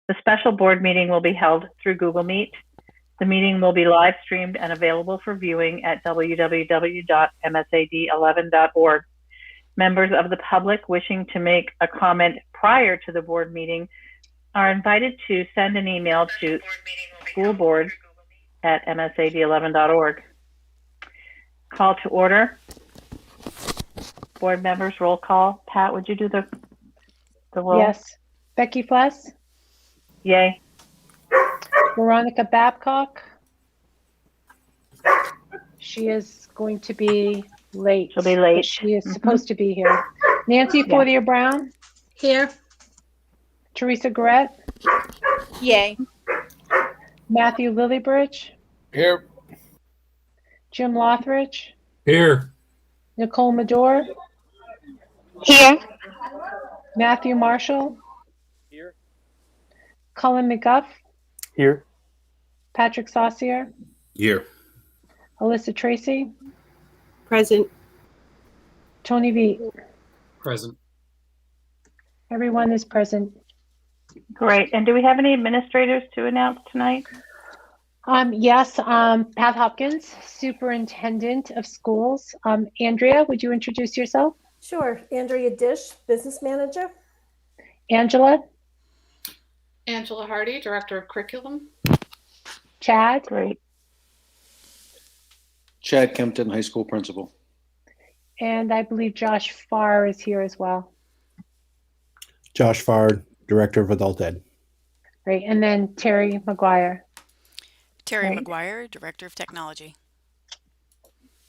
The special board meeting will be held through Google Meet. The meeting will be live streamed and available for viewing at www.msad11.org. Members of the public wishing to make a comment prior to the board meeting are invited to send an email to schoolboard@msad11.org. Call to order. Board members, roll call. Pat, would you do the roll? Yes. Becky Fless, Yay. Veronica Babcock. She is going to be late. She'll be late. But she is supposed to be here. Nancy Fortier Brown. Here. Teresa Garrett. Yay. Matthew Lillybridge. Here. Jim Lothridge. Here. Nicole Medor. Here. Matthew Marshall. Here. Cullen McGuff. Here. Patrick Saucier. Here. Alyssa Tracy. Present. Tony Veet. Present. Everyone is present. Great. And do we have any administrators to announce tonight? Yes, Pat Hopkins, Superintendent of Schools. Andrea, would you introduce yourself? Sure. Andrea Dish, Business Manager. Angela, Angela Hardy, Director of Curriculum. Chad, Great. Chad Kempton, High School Principal. and I believe Josh Farr is here as well. Josh Farr, Director of Adult Ed. Great. And then Terry McGuire. Terry Great. McGuire, Director of Technology.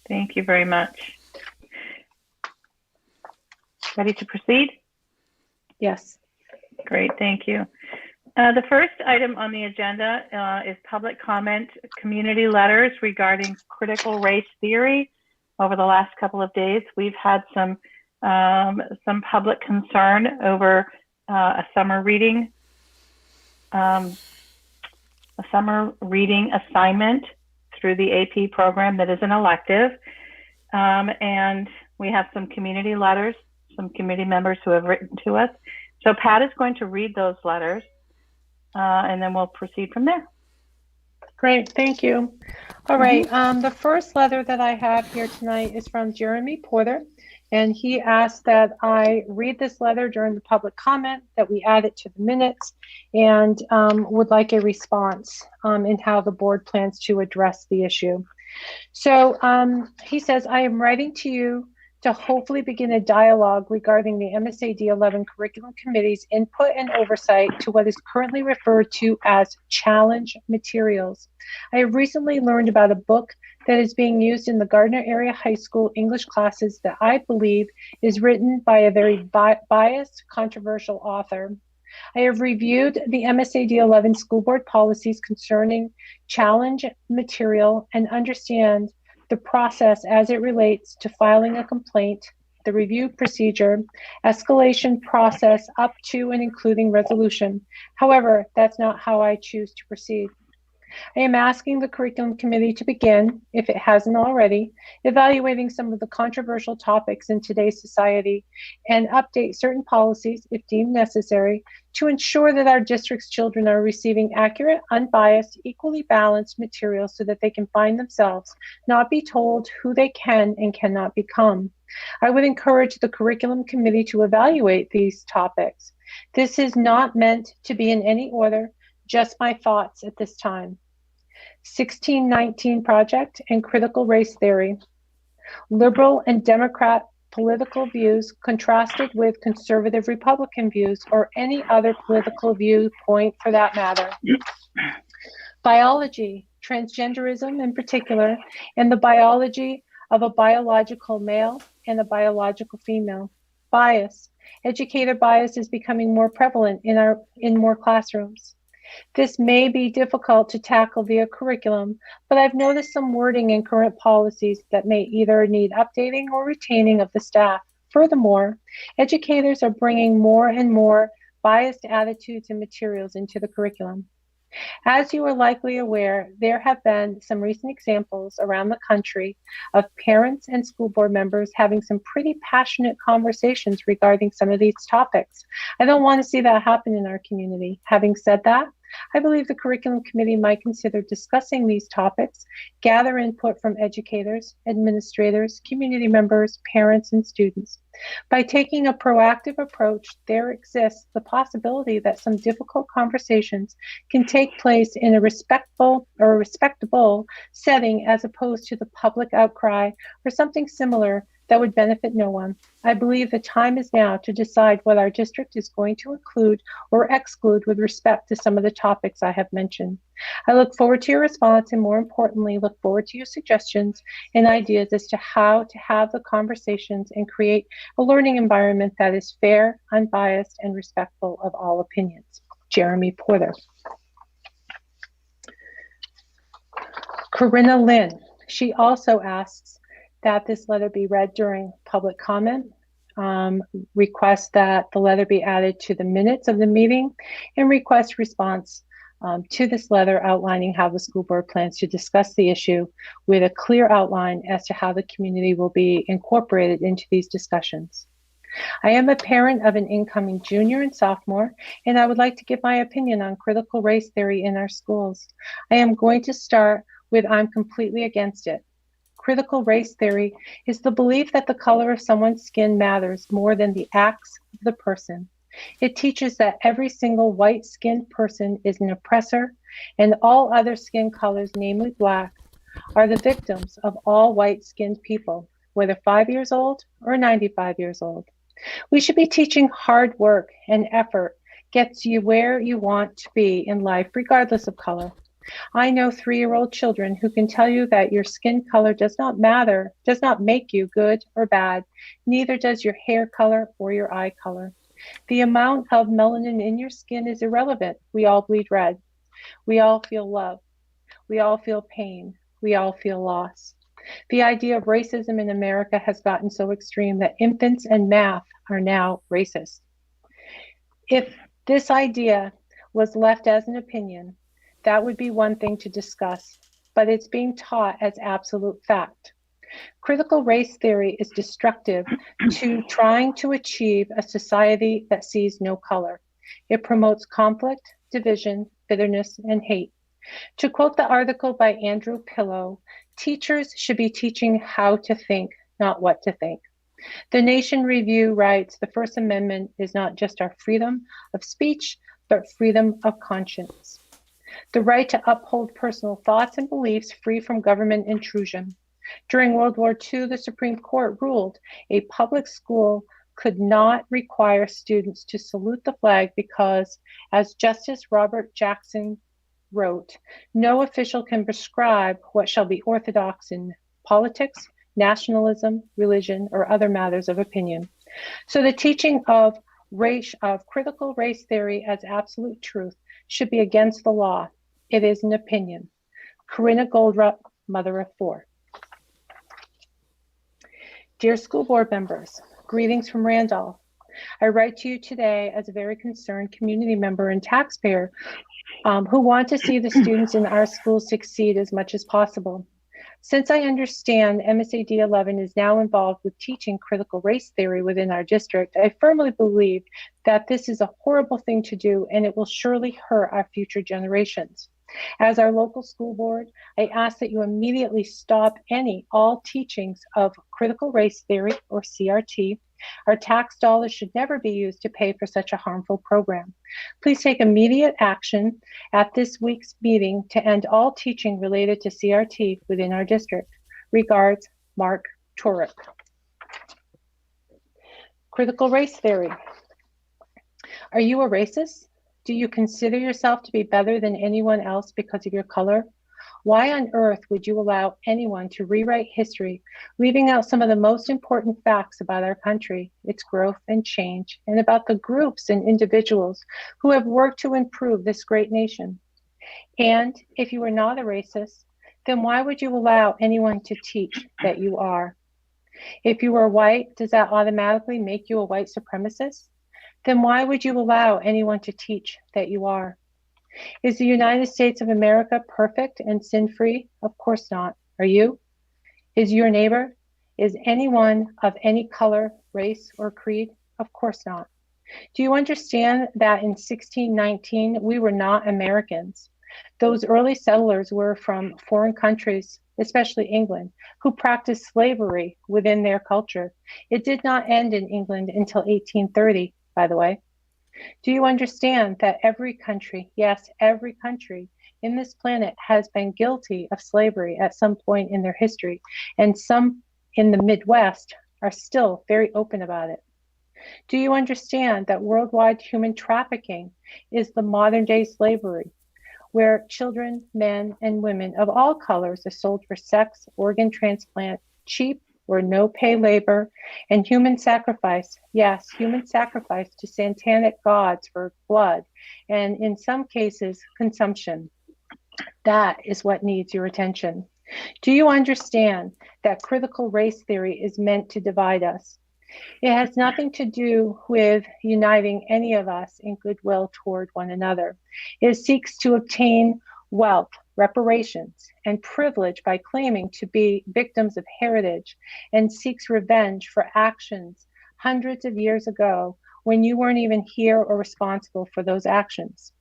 Thank you very much. Ready to proceed? Yes. Great, thank you. The first item on the agenda is public comment community letters regarding critical race theory. Over the last couple of days, we've had some public concern over a summer reading assignment through the AP program that is an elective. And we have some community letters, some committee members who have written to us. So Pat is going to read those letters, and then we'll proceed from there. Great, thank you. All right, the first letter that I have here tonight is from Jeremy Porter, and he asked that I read this letter during the public comment, that we add it to the minutes, and would like a response in how the board plans to address the issue. So he says, I am writing to you to hopefully begin a dialogue regarding the MSAD11 Curriculum Committee's input and oversight to what is currently referred to as challenge materials. I have recently learned about a book that is being used in the Gardiner area high school English classes that I believe is written by a very biased, controversial author. I have reviewed the MSAD11 school board policies concerning challenge material and understand the process as it relates to filing a complaint, the review procedure, escalation process up to and including resolution. However, that's not how I choose to proceed. I am asking the curriculum committee to begin, if it hasn't already, evaluating some of the controversial topics in today's society and update certain policies, if deemed necessary, to ensure that our district's children are receiving accurate, unbiased, equally balanced materials so that they can find themselves, not be told who they can and cannot become. I would encourage the curriculum committee to evaluate these topics. This is not meant to be in any order, just my thoughts at this time. 1619 Project and Critical Race Theory. Liberal and Democrat political views contrasted with conservative Republican views or any other political viewpoint for that matter. Biology, transgenderism in particular, and the biology of a biological male and a biological female. Bias. Educator bias is becoming more prevalent in more classrooms. This may be difficult to tackle via curriculum, but I've noticed some wording in current policies that may either need updating or retaining of the staff. Furthermore, educators are bringing more and more biased attitudes and materials into the curriculum. As you are likely aware, there have been some recent examples around the country of parents and school board members having some pretty passionate conversations regarding some of these topics. I don't want to see that happen in our community. Having said that, I believe the curriculum committee might consider discussing these topics, gather input from educators, administrators, community members, parents, and students. By taking a proactive approach, there exists the possibility that some difficult conversations can take place in a respectful or a respectable setting as opposed to the public outcry or something similar that would benefit no one. I believe the time is now to decide what our district is going to include or exclude with respect to some of the topics I have mentioned. I look forward to your response and, more importantly, look forward to your suggestions and ideas as to how to have the conversations and create a learning environment that is fair, unbiased, and respectful of all opinions. Jeremy Porter. Corinna Lynn. She also asks that this letter be read during public comment, request that the letter be added to the minutes of the meeting, and request response to this letter outlining how the school board plans to discuss the issue with a clear outline as to how the community will be incorporated into these discussions. I am a parent of an incoming junior and sophomore, and I would like to give my opinion on critical race theory in our schools. I am going to start with I'm completely against it. Critical race theory is the belief that the color of someone's skin matters more than the acts of the person. It teaches that every single white-skinned person is an oppressor, and all other skin colors, namely black, are the victims of all white-skinned people, whether 5 years old or 95 years old. We should be teaching hard work and effort gets you where you want to be in life, regardless of color. I know 3-year-old children who can tell you that your skin color does not matter, does not make you good or bad, neither does your hair color or your eye color. The amount of melanin in your skin is irrelevant. We all bleed red. We all feel love. We all feel pain. We all feel loss. The idea of racism in America has gotten so extreme that infants and math are now racist. If this idea was left as an opinion, that would be one thing to discuss, but it's being taught as absolute fact. Critical race theory is destructive to trying to achieve a society that sees no color. It promotes conflict, division, bitterness, and hate. To quote the article by Andrew Pillow, teachers should be teaching how to think, not what to think. The Nation Review writes, the First Amendment is not just our freedom of speech, but freedom of conscience. The right to uphold personal thoughts and beliefs free from government intrusion. During World War II, the Supreme Court ruled a public school could not require students to salute the flag because, as Justice Robert Jackson wrote, no official can prescribe what shall be orthodox in politics, nationalism, religion, or other matters of opinion. So the teaching of critical race theory as absolute truth should be against the law. It is an opinion. Corinna Goldrup, mother of 4. Dear school board members, greetings from Randolph. I write to you today as a very concerned community member and taxpayer who want to see the students in our schools succeed as much as possible. Since I understand MSAD11 is now involved with teaching critical race theory within our district, I firmly believe that this is a horrible thing to do and it will surely hurt our future generations. As our local school board, I ask that you immediately stop all teachings of critical race theory or CRT. Our tax dollars should never be used to pay for such a harmful program. Please take immediate action at this week's meeting to end all teaching related to CRT within our district. Regards, Mark Turek. Critical race theory. Are you a racist? Do you consider yourself to be better than anyone else because of your color? Why on earth would you allow anyone to rewrite history, leaving out some of the most important facts about our country, its growth and change, and about the groups and individuals who have worked to improve this great nation? And if you are not a racist, then why would you allow anyone to teach that you are? If you are white, does that automatically make you a white supremacist? Then why would you allow anyone to teach that you are? Is the United States of America perfect and sin-free? Of course not. Are you? Is your neighbor? Is anyone of any color, race, or creed? Of course not. Do you understand that in 1619, we were not Americans? Those early settlers were from foreign countries, especially England, who practiced slavery within their culture. It did not end in England until 1830, by the way. Do you understand that every country, yes, every country in this planet has been guilty of slavery at some point in their history, and some in the Midwest are still very open about it? Do you understand that worldwide human trafficking is the modern day slavery, where children, men, and women of all colors are sold for sex, organ transplant, cheap or no pay labor, and human sacrifice, yes, human sacrifice to satanic gods for blood, and in some cases, consumption? That is what needs your attention. Do you understand that critical race theory is meant to divide us? It has nothing to do with uniting any of us in goodwill toward one another. It seeks to obtain wealth, reparations, and privilege by claiming to be victims of heritage, and seeks revenge for actions hundreds of years ago when you weren't even here or responsible for those actions.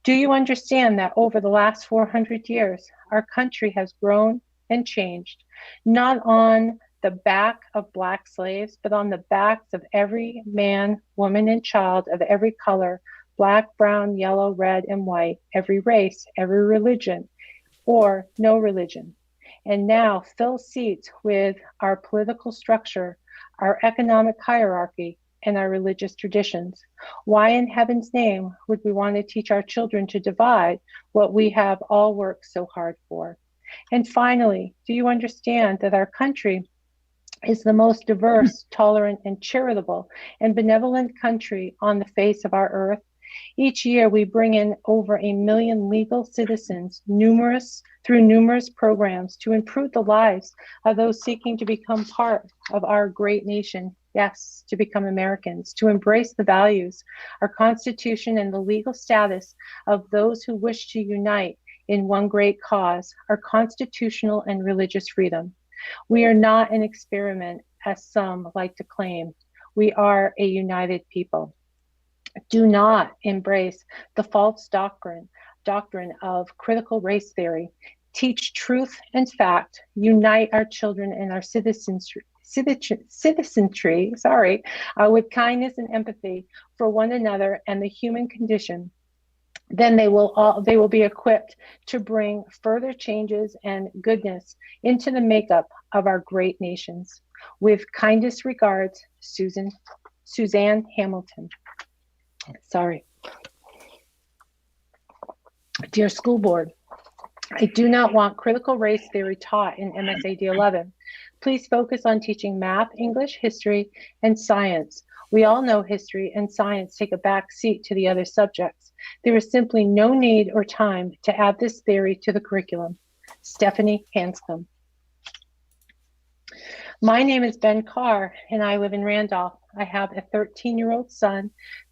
Do you understand that over the last 400 years, our country has grown and changed, not on the back of Black slaves, but on the backs of every man, woman, and child of every color, Black, brown, yellow, red, and white, every race, every religion, or no religion, and now fill seats with our political structure, our economic hierarchy, and our religious traditions? Why in heaven's name would we want to teach our children to divide what we have all worked so hard for? And finally, do you understand that our country is the most diverse, tolerant, and charitable and benevolent country on the face of our earth? Each year, we bring in over 1 million legal citizens, through numerous programs to improve the lives of those seeking to become part of our great nation. Yes, to become Americans, to embrace the values, our Constitution, and the legal status of those who wish to unite in one great cause, our constitutional and religious freedom. We are not an experiment, as some like to claim. We are a united people. Do not embrace the false doctrine of critical race theory. Teach truth and fact. Unite our children and our citizenry, with kindness and empathy for one another and the human condition. Then they will be equipped to bring further changes and goodness into the makeup of our great nations. With kindest regards, Suzanne Hamilton. Sorry. Dear School Board, I do not want critical race theory taught in MSAD11. Please focus on teaching math, English, history, and science. We all know history and science take a back seat to the other subjects. There is simply no need or time to add this theory to the curriculum. Stephanie Hanscom. My name is Ben Carr, and I live in Randolph. I have a 13-year-old son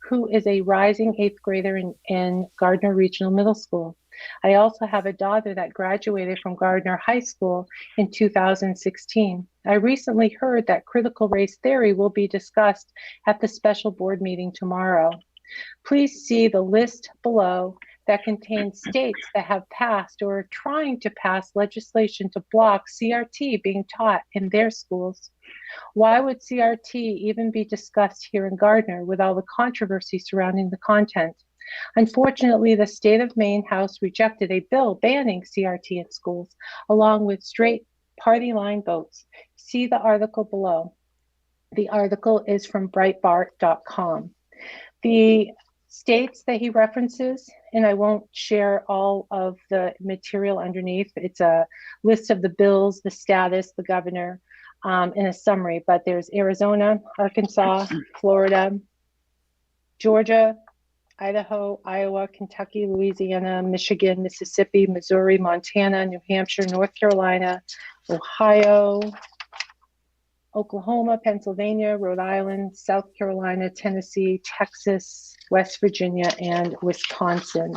who is a rising 8th grader in Gardiner Regional Middle School. I also have a daughter that graduated from Gardiner High School in 2016. I recently heard that critical race theory will be discussed at the special board meeting tomorrow. Please see the list below that contains states that have passed or are trying to pass legislation to block CRT being taught in their schools. Why would CRT even be discussed here in Gardiner with all the controversy surrounding the content? Unfortunately, the state of Maine House rejected a bill banning CRT in schools, along with straight party line votes. See the article below. The article is from Breitbart.com. The states that he references, and I won't share all of the material underneath. It's a list of the bills, the status, the governor, and a summary, but there's Arizona, Arkansas, Florida, Georgia, Idaho, Iowa, Kentucky, Louisiana, Michigan, Mississippi, Missouri, Montana, New Hampshire, North Carolina, Ohio, Oklahoma, Pennsylvania, Rhode Island, South Carolina, Tennessee, Texas, West Virginia, and Wisconsin.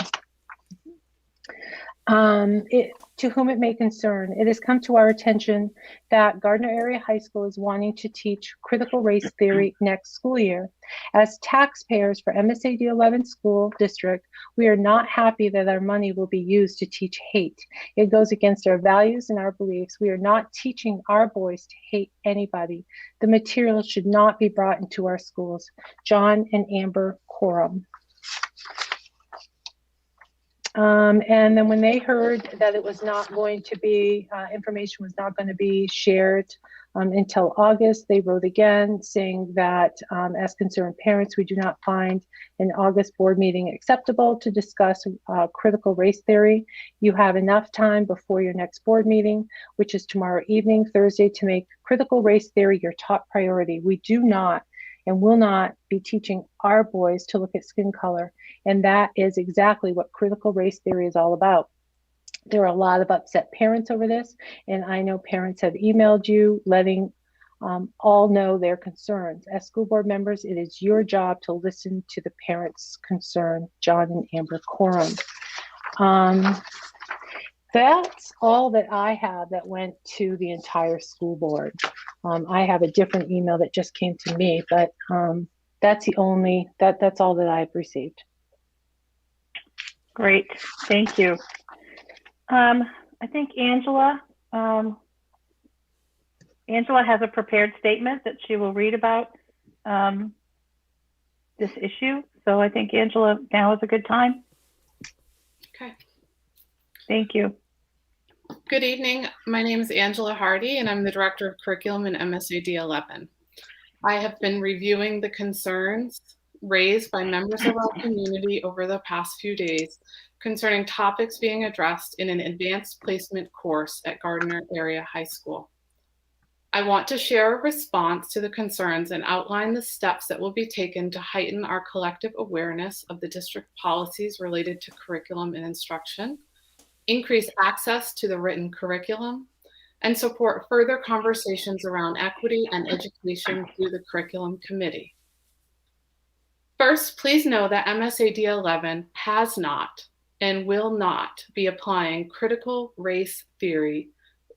To whom it may concern, it has come to our attention that Gardiner Area High School is wanting to teach critical race theory next school year. As taxpayers for MSAD11 school district, we are not happy that our money will be used to teach hate. It goes against our values and our beliefs. We are not teaching our boys to hate anybody. The material should not be brought into our schools. John and Amber Coram. And then when they heard that it was not going to be, information was not going to be shared until August, they wrote again saying that as concerned parents, we do not find an August board meeting acceptable to discuss critical race theory. You have enough time before your next board meeting, which is tomorrow evening, Thursday, to make critical race theory your top priority. We do not and will not be teaching our boys to look at skin color. And that is exactly what critical race theory is all about. There are a lot of upset parents over this, and I know parents have emailed you letting all know their concerns. As school board members, it is your job to listen to the parents' concern. John and Amber Coram. That's all that I have that went to the entire school board. I have a different email that just came to me, but that's the only, that's all that I've received. Great, thank you. I think Angela has a prepared statement that she will read about this issue. So I think Angela, now is a good time. Okay. Thank you. Good evening. My name is Angela Hardy, and I'm the Director of Curriculum in MSAD11. I have been reviewing the concerns raised by members of our community over the past few days concerning topics being addressed in an advanced placement course at Gardiner Area High School. I want to share a response to the concerns and outline the steps that will be taken to heighten our collective awareness of the district policies related to curriculum and instruction, increase access to the written curriculum, and support further conversations around equity and education through the curriculum committee. First, please know that MSAD11 has not and will not be applying critical race theory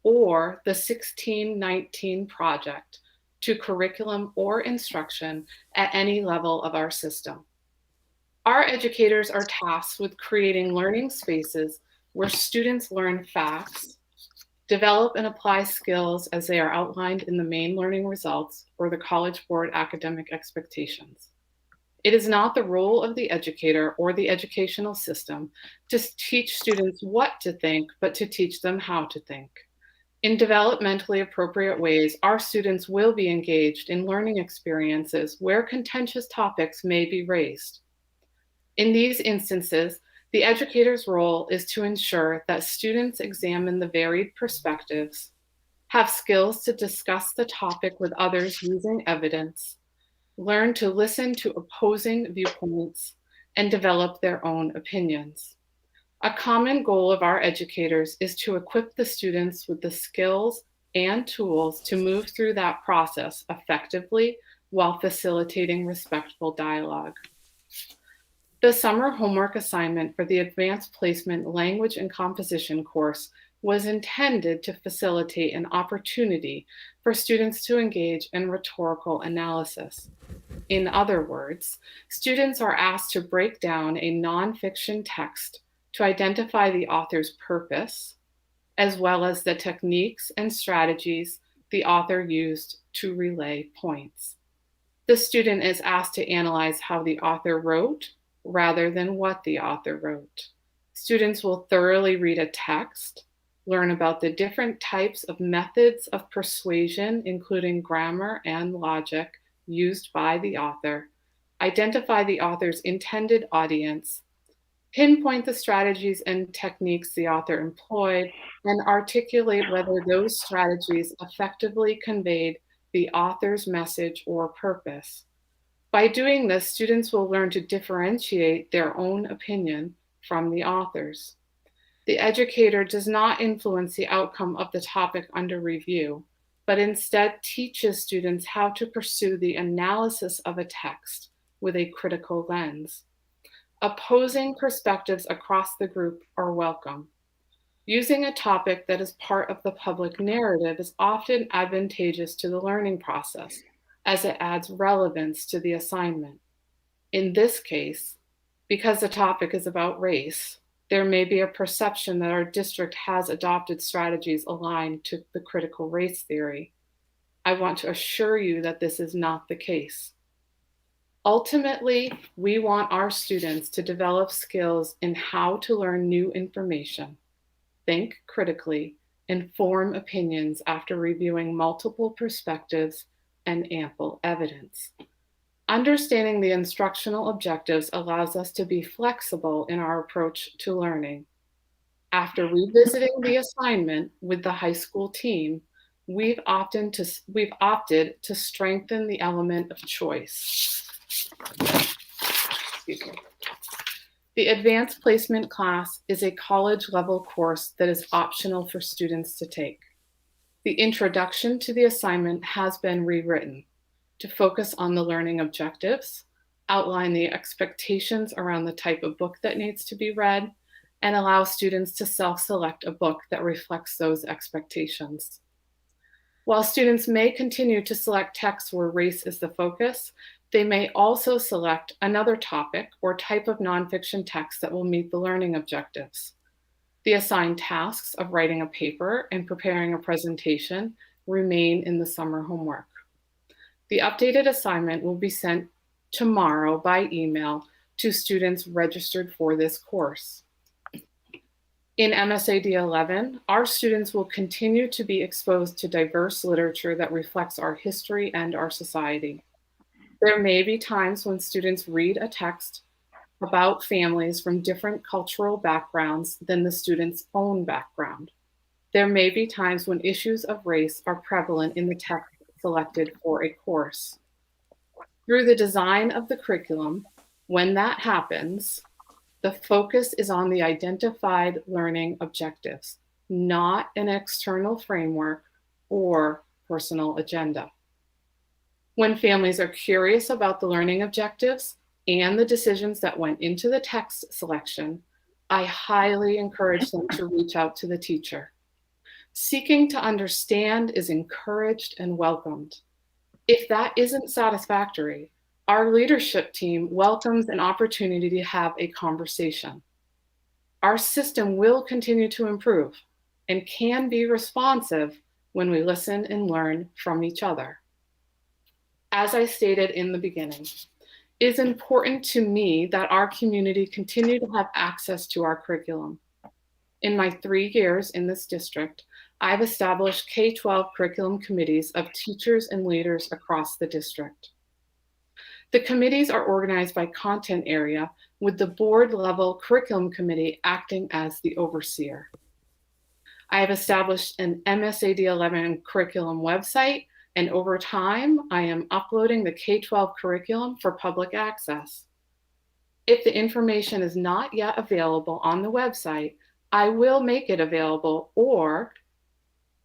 or the 1619 project to curriculum or instruction at any level of our system. Our educators are tasked with creating learning spaces where students learn facts, develop and apply skills as they are outlined in the main learning results or the College Board academic expectations. It is not the role of the educator or the educational system to teach students what to think, but to teach them how to think. In developmentally appropriate ways, our students will be engaged in learning experiences where contentious topics may be raised. In these instances, the educator's role is to ensure that students examine the varied perspectives, have skills to discuss the topic with others using evidence, learn to listen to opposing viewpoints, and develop their own opinions. A common goal of our educators is to equip the students with the skills and tools to move through that process effectively while facilitating respectful dialogue. The summer homework assignment for the Advanced Placement Language and Composition course was intended to facilitate an opportunity for students to engage in rhetorical analysis. In other words, students are asked to break down a nonfiction text to identify the author's purpose, as well as the techniques and strategies the author used to relay points. The student is asked to analyze how the author wrote rather than what the author wrote. Students will thoroughly read a text, learn about the different types of methods of persuasion, including grammar and logic, used by the author, identify the author's intended audience, pinpoint the strategies and techniques the author employed, and articulate whether those strategies effectively conveyed the author's message or purpose. By doing this, students will learn to differentiate their own opinion from the author's. The educator does not influence the outcome of the topic under review, but instead teaches students how to pursue the analysis of a text with a critical lens. Opposing perspectives across the group are welcome. Using a topic that is part of the public narrative is often advantageous to the learning process, as it adds relevance to the assignment. In this case, because the topic is about race, there may be a perception that our district has adopted strategies aligned to the critical race theory. I want to assure you that this is not the case. Ultimately, we want our students to develop skills in how to learn new information, think critically, and form opinions after reviewing multiple perspectives and ample evidence. Understanding the instructional objectives allows us to be flexible in our approach to learning. After revisiting the assignment with the high school team, we've opted to strengthen the element of choice. Excuse me. The advanced placement class is a college-level course that is optional for students to take. The introduction to the assignment has been rewritten to focus on the learning objectives, outline the expectations around the type of book that needs to be read, and allow students to self-select a book that reflects those expectations. While students may continue to select texts where race is the focus, they may also select another topic or type of nonfiction text that will meet the learning objectives. The assigned tasks of writing a paper and preparing a presentation remain in the summer homework. The updated assignment will be sent tomorrow by email to students registered for this course. In MSAD11, our students will continue to be exposed to diverse literature that reflects our history and our society. There may be times when students read a text about families from different cultural backgrounds than the student's own background. There may be times when issues of race are prevalent in the text selected for a course. Through the design of the curriculum, when that happens, the focus is on the identified learning objectives, not an external framework or personal agenda. When families are curious about the learning objectives and the decisions that went into the text selection, I highly encourage them to reach out to the teacher. Seeking to understand is encouraged and welcomed. If that isn't satisfactory, our leadership team welcomes an opportunity to have a conversation. Our system will continue to improve and can be responsive when we listen and learn from each other. As I stated in the beginning, it is important to me that our community continue to have access to our curriculum. In my 3 years in this district, I've established K-12 curriculum committees of teachers and leaders across the district. The committees are organized by content area, with the board-level curriculum committee acting as the overseer. I have established an MSAD11 curriculum website, and over time, I am uploading the K-12 curriculum for public access. If the information is not yet available on the website, I will make it available or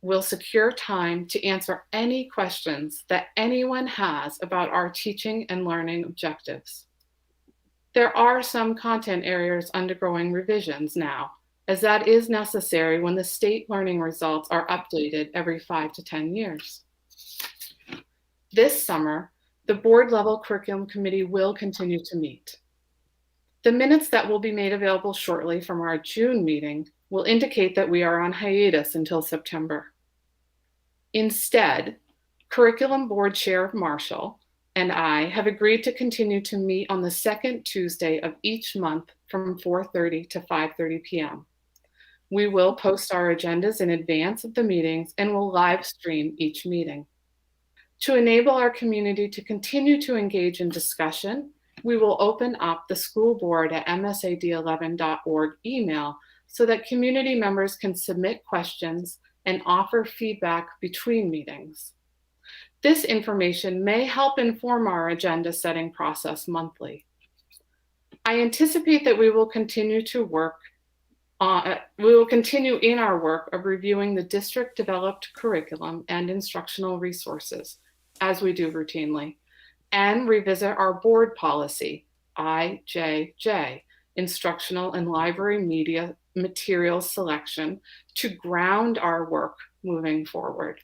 will secure time to answer any questions that anyone has about our teaching and learning objectives. There are some content areas undergoing revisions now, as that is necessary when the state learning results are updated every 5 to 10 years. This summer, the board-level curriculum committee will continue to meet. The minutes that will be made available shortly from our June meeting will indicate that we are on hiatus until September. Instead, Curriculum Board Chair Marshall and I have agreed to continue to meet on the second Tuesday of each month from 4:30 to 5:30 p.m. We will post our agendas in advance of the meetings and will live stream each meeting. To enable our community to continue to engage in discussion, we will open up the school board at msad11.org email so that community members can submit questions and offer feedback between meetings. This information may help inform our agenda setting process monthly. I anticipate that we will continue in our work of reviewing the district developed curriculum and instructional resources, as we do routinely, and revisit our board policy, IJJ, instructional and library media materials selection to ground our work moving forward.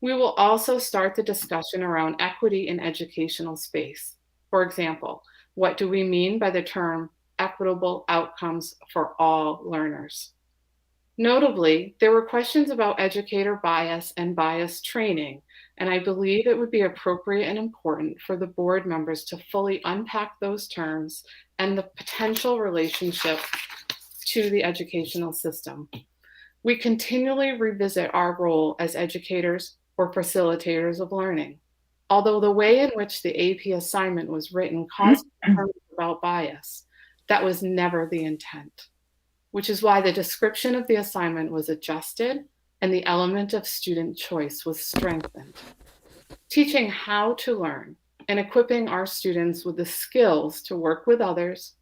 We will also start the discussion around equity in educational space. For example, what do we mean by the term equitable outcomes for all learners? Notably, there were questions about educator bias and bias training, and I believe it would be appropriate and important for the board members to fully unpack those terms and the potential relationship to the educational system. We continually revisit our role as educators or facilitators of learning. Although the way in which the AP assignment was written caused concerns about bias, that was never the intent, which is why the description of the assignment was adjusted and the element of student choice was strengthened. Teaching how to learn and equipping our students with the skills to work with others,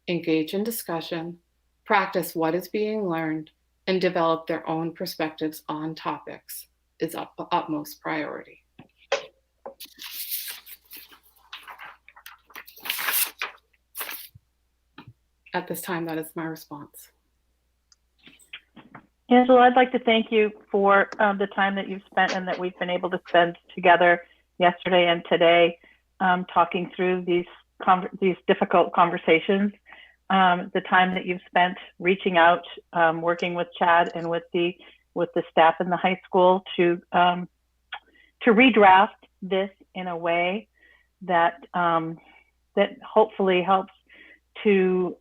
engage in discussion, practice what is being learned, and develop their own perspectives on topics is utmost priority. At this time, that is my response. Angela, I'd like to thank you for the time that you've spent and that we've been able to spend together yesterday and today, talking through these difficult conversations. The time that you've spent reaching out, working with Chad and with the staff in the high school to redraft this in a way that that hopefully helps to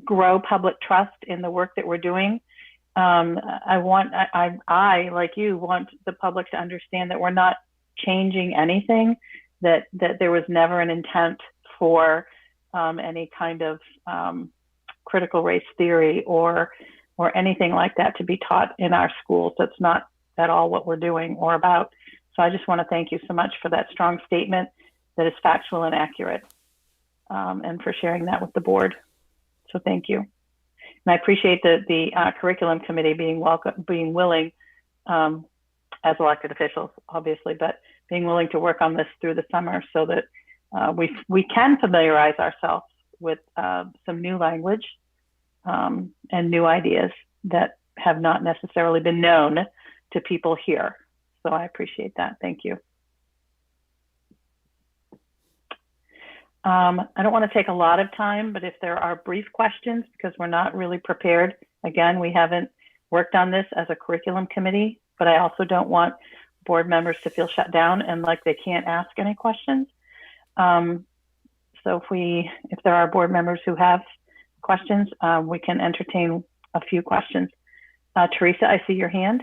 grow public trust in the work that we're doing. I, like you, want the public to understand that we're not changing anything, that there was never an intent for any kind of critical race theory or anything like that to be taught in our schools. That's not at all what we're doing or about. So I just want to thank you so much for that strong statement that is factual and accurate, and for sharing that with the board. So thank you. And I appreciate the curriculum committee being willing, as elected officials, obviously, but being willing to work on this through the summer so that we can familiarize ourselves with some new language and new ideas that have not necessarily been known to people here. So I appreciate that. Thank you. I don't want to take a lot of time, but if there are brief questions, because we're not really prepared. Again, we haven't worked on this as a curriculum committee, but I also don't want board members to feel shut down and like they can't ask any questions. So if there are board members who have questions, we can entertain a few questions. Teresa, I see your hand.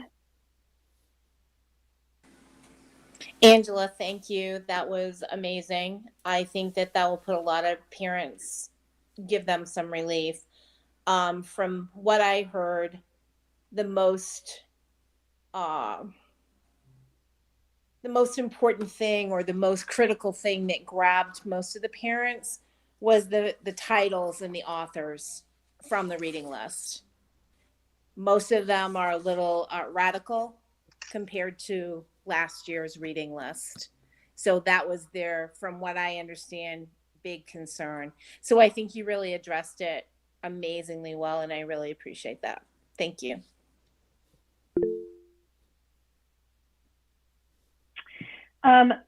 Angela, thank you. That was amazing. I think that will put a lot of parents, give them some relief. From what I heard, the most important thing or the most critical thing that grabbed most of the parents was the titles and the authors from the reading list. Most of them are a little radical compared to last year's reading list. So that was their, from what I understand, big concern. So I think you really addressed it amazingly well, and I really appreciate that. Thank you.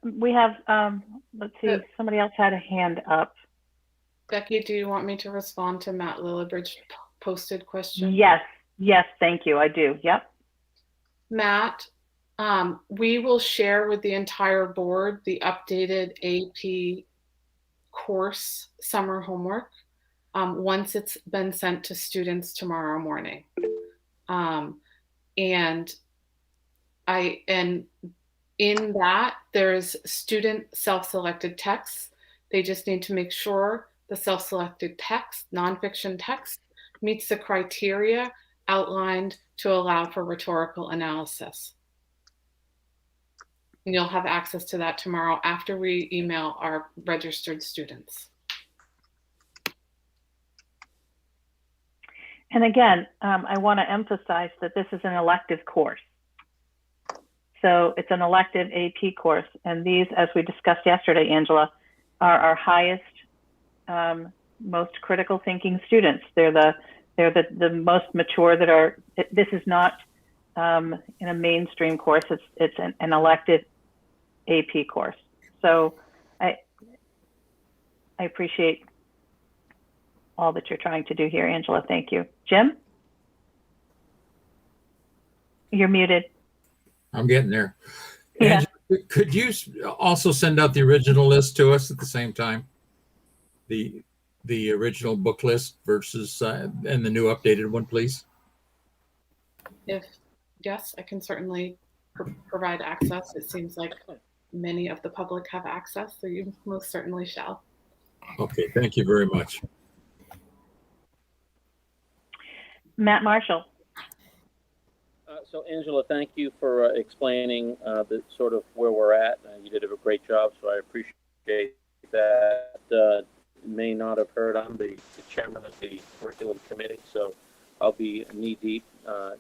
We have, let's see, somebody else had a hand up. Becky, do you want me to respond to Matt Lillibridge's posted question? Yes, thank you, I do, yep. Matt, we will share with the entire board the updated AP course summer homework once it's been sent to students tomorrow morning. And in that, there's student self-selected texts. They just need to make sure the self-selected text, nonfiction text, meets the criteria outlined to allow for rhetorical analysis. And you'll have access to that tomorrow after we email our registered students. And again, I want to emphasize that this is an elective course. So it's an elective AP course. And these, as we discussed yesterday, Angela, are our highest most critical thinking students. They're the most mature that are. This is not in a mainstream course. It's an elective AP course. So I appreciate all that you're trying to do here, Angela. Thank you. Jim? You're muted. I'm getting there. Yeah. Angela, could you also send out the original list to us at the same time? The original book list versus and the new updated one, please. Yes, I can certainly provide access. It seems like many of the public have access, so you most certainly shall. Okay, thank you very much. Matt Marshall. So Angela, thank you for explaining the sort of where we're at. You did a great job, so I appreciate that. May not have heard, I'm the chairman of the curriculum committee, so I'll be knee deep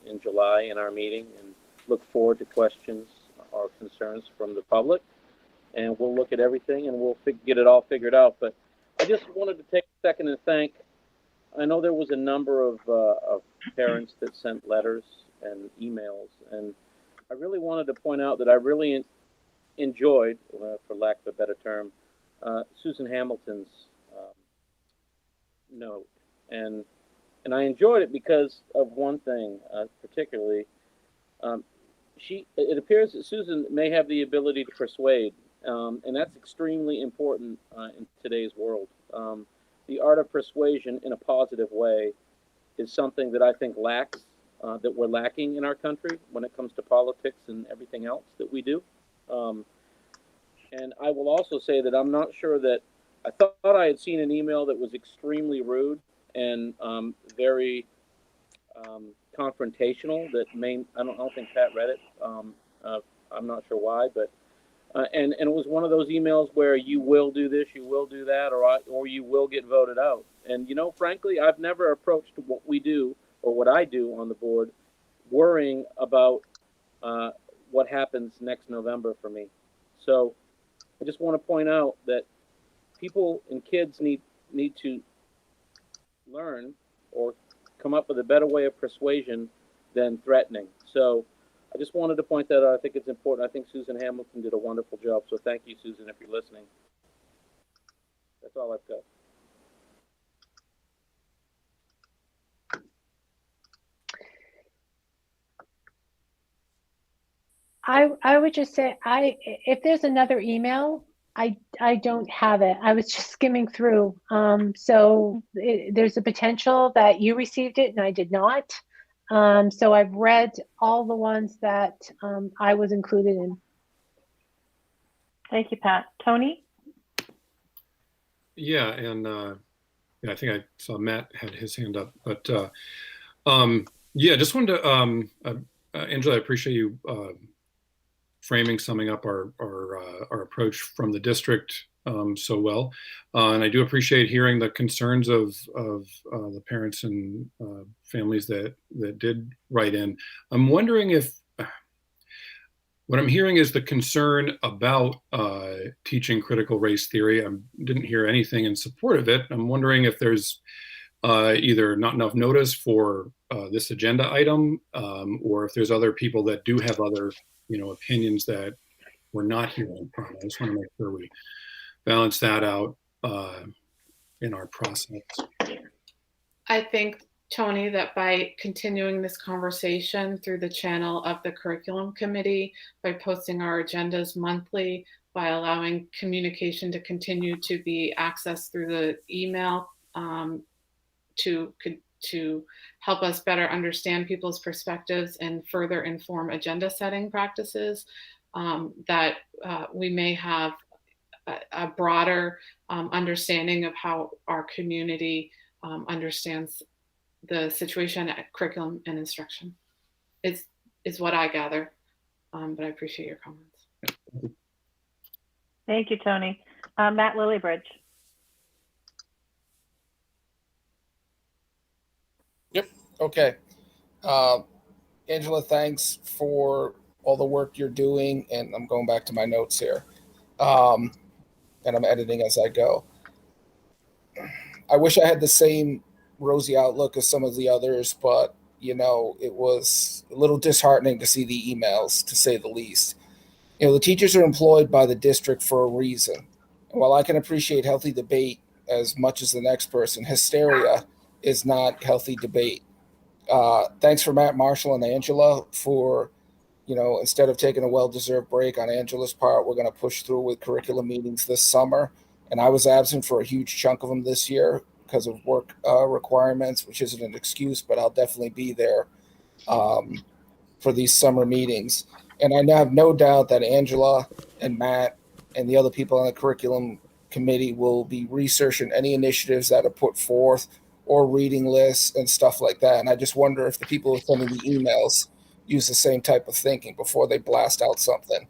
in July in our meeting and look forward to questions or concerns from the public. And we'll look at everything and we'll get it all figured out. But I just wanted to take a second and thank, I know there was a number of parents that sent letters and emails, and I really wanted to point out that I really enjoyed, for lack of a better term, Susan Hamilton's note, and I enjoyed it because of one thing, particularly. It appears that Susan may have the ability to persuade, and that's extremely important in today's world. The art of persuasion in a positive way is something that I think that we're lacking in our country when it comes to politics and everything else that we do. And I will also say that I'm not sure that I thought I had seen an email that was extremely rude and very confrontational. I don't think Pat read it. I'm not sure why, but and it was one of those emails where you will do this, you will do that, or you will get voted out. And frankly, I've never approached what we do or what I do on the board worrying about what happens next November for me. So I just want to point out that people and kids need to learn or come up with a better way of persuasion than threatening. So I just wanted to point that out. I think it's important. I think Susan Hamilton did a wonderful job. So thank you, Susan, if you're listening. That's all I've got. I would just say if there's another email, I don't have it. I was just skimming through. So there's a potential that you received it and I did not. So I've read all the ones that I was included in. Thank you, Pat. Tony? Yeah, and I think I saw Matt had his hand up, but yeah, just wanted to, Angela, I appreciate you summing up our approach from the district so well, and I do appreciate hearing the concerns of the parents and families that did write in. I'm wondering if what I'm hearing is the concern about teaching critical race theory. I didn't hear anything in support of it. I'm wondering if there's either not enough notice for this agenda item, or if there's other people that do have other opinions that we're not hearing from. I just want to make sure we balance that out in our process. I think, Tony, that by continuing this conversation through the channel of the curriculum committee, by posting our agendas monthly, by allowing communication to continue to be accessed through the email to help us better understand people's perspectives and further inform agenda setting practices, that we may have a broader understanding of how our community understands the situation at curriculum and instruction. Is what I gather, but I appreciate your comments. Thank you, Tony. Matt Lillybridge. Yep. Okay. Angela, thanks for all the work you're doing. And I'm going back to my notes here. And I'm editing as I go. I wish I had the same rosy outlook as some of the others, but it was a little disheartening to see the emails, to say the least. The teachers are employed by the district for a reason. And while I can appreciate healthy debate as much as the next person, hysteria is not healthy debate. Thanks for Matt, Marshall, and Angela for, instead of taking a well-deserved break on Angela's part, we're going to push through with curriculum meetings this summer. And I was absent for a huge chunk of them this year because of work requirements, which isn't an excuse, but I'll definitely be there for these summer meetings. And I have no doubt that Angela and Matt and the other people on the curriculum committee will be researching any initiatives that are put forth or reading lists and stuff like that. And I just wonder if the people who are sending the emails use the same type of thinking before they blast out something.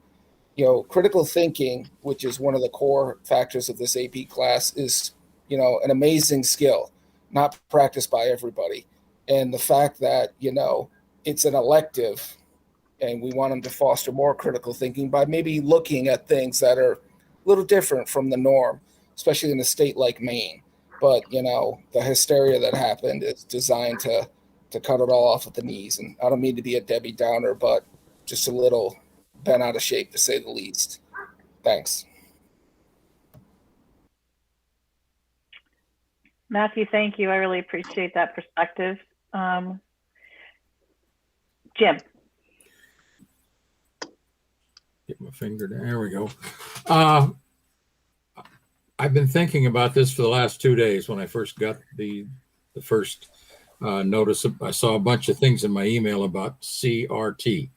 Critical thinking, which is one of the core factors of this AP class, is, an amazing skill, not practiced by everybody. And the fact that, it's an elective and we want them to foster more critical thinking by maybe looking at things that are a little different from the norm, especially in a state like Maine. But, the hysteria that happened is designed to cut it all off at the knees. And I don't mean to be a Debbie Downer, but just a little bent out of shape, to say the least. Thanks. Matthew, thank you. I really appreciate that perspective. Jim. Get my finger down. There we go. I've been thinking about this for the last 2 days. When I first got the first notice, I saw a bunch of things in my email about CRT,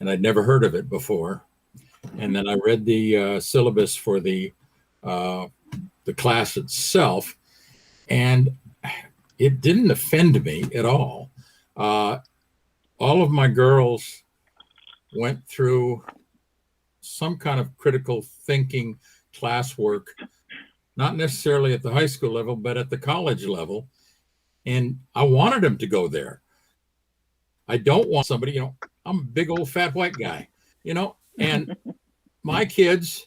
and I'd never heard of it before. And then I read the syllabus for the class itself, and it didn't offend me at all. All of my girls went through some kind of critical thinking classwork, not necessarily at the high school level, but at the college level. And I wanted them to go there. I don't want somebody, I'm a big old fat white guy, and my kids,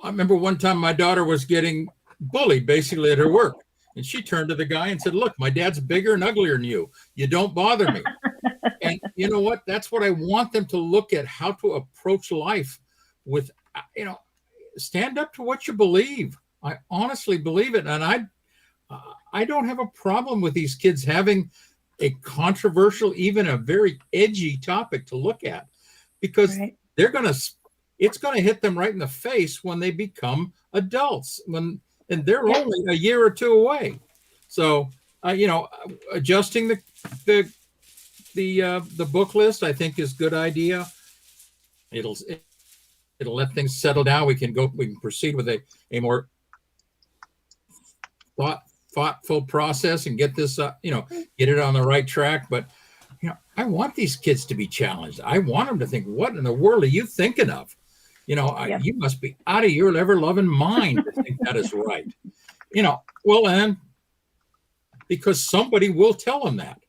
I remember one time my daughter was getting bullied basically at her work. And she turned to the guy and said, "Look, my dad's bigger and uglier than you. You don't bother me." And you know what? That's what I want them to look at, how to approach life with, stand up to what you believe. I honestly believe it. And I don't have a problem with these kids having a controversial, even a very edgy topic to look at, because it's going to hit them right in the face when they become adults, and they're only a year or two away. So, adjusting the book list, I think, is a good idea. It'll let things settle down. We can proceed with a more thoughtful process and get this, get it on the right track. But, I want these kids to be challenged. I want them to think, what in the world are you thinking of? You must be out of your ever-loving mind to think that is right. And because somebody will tell them that.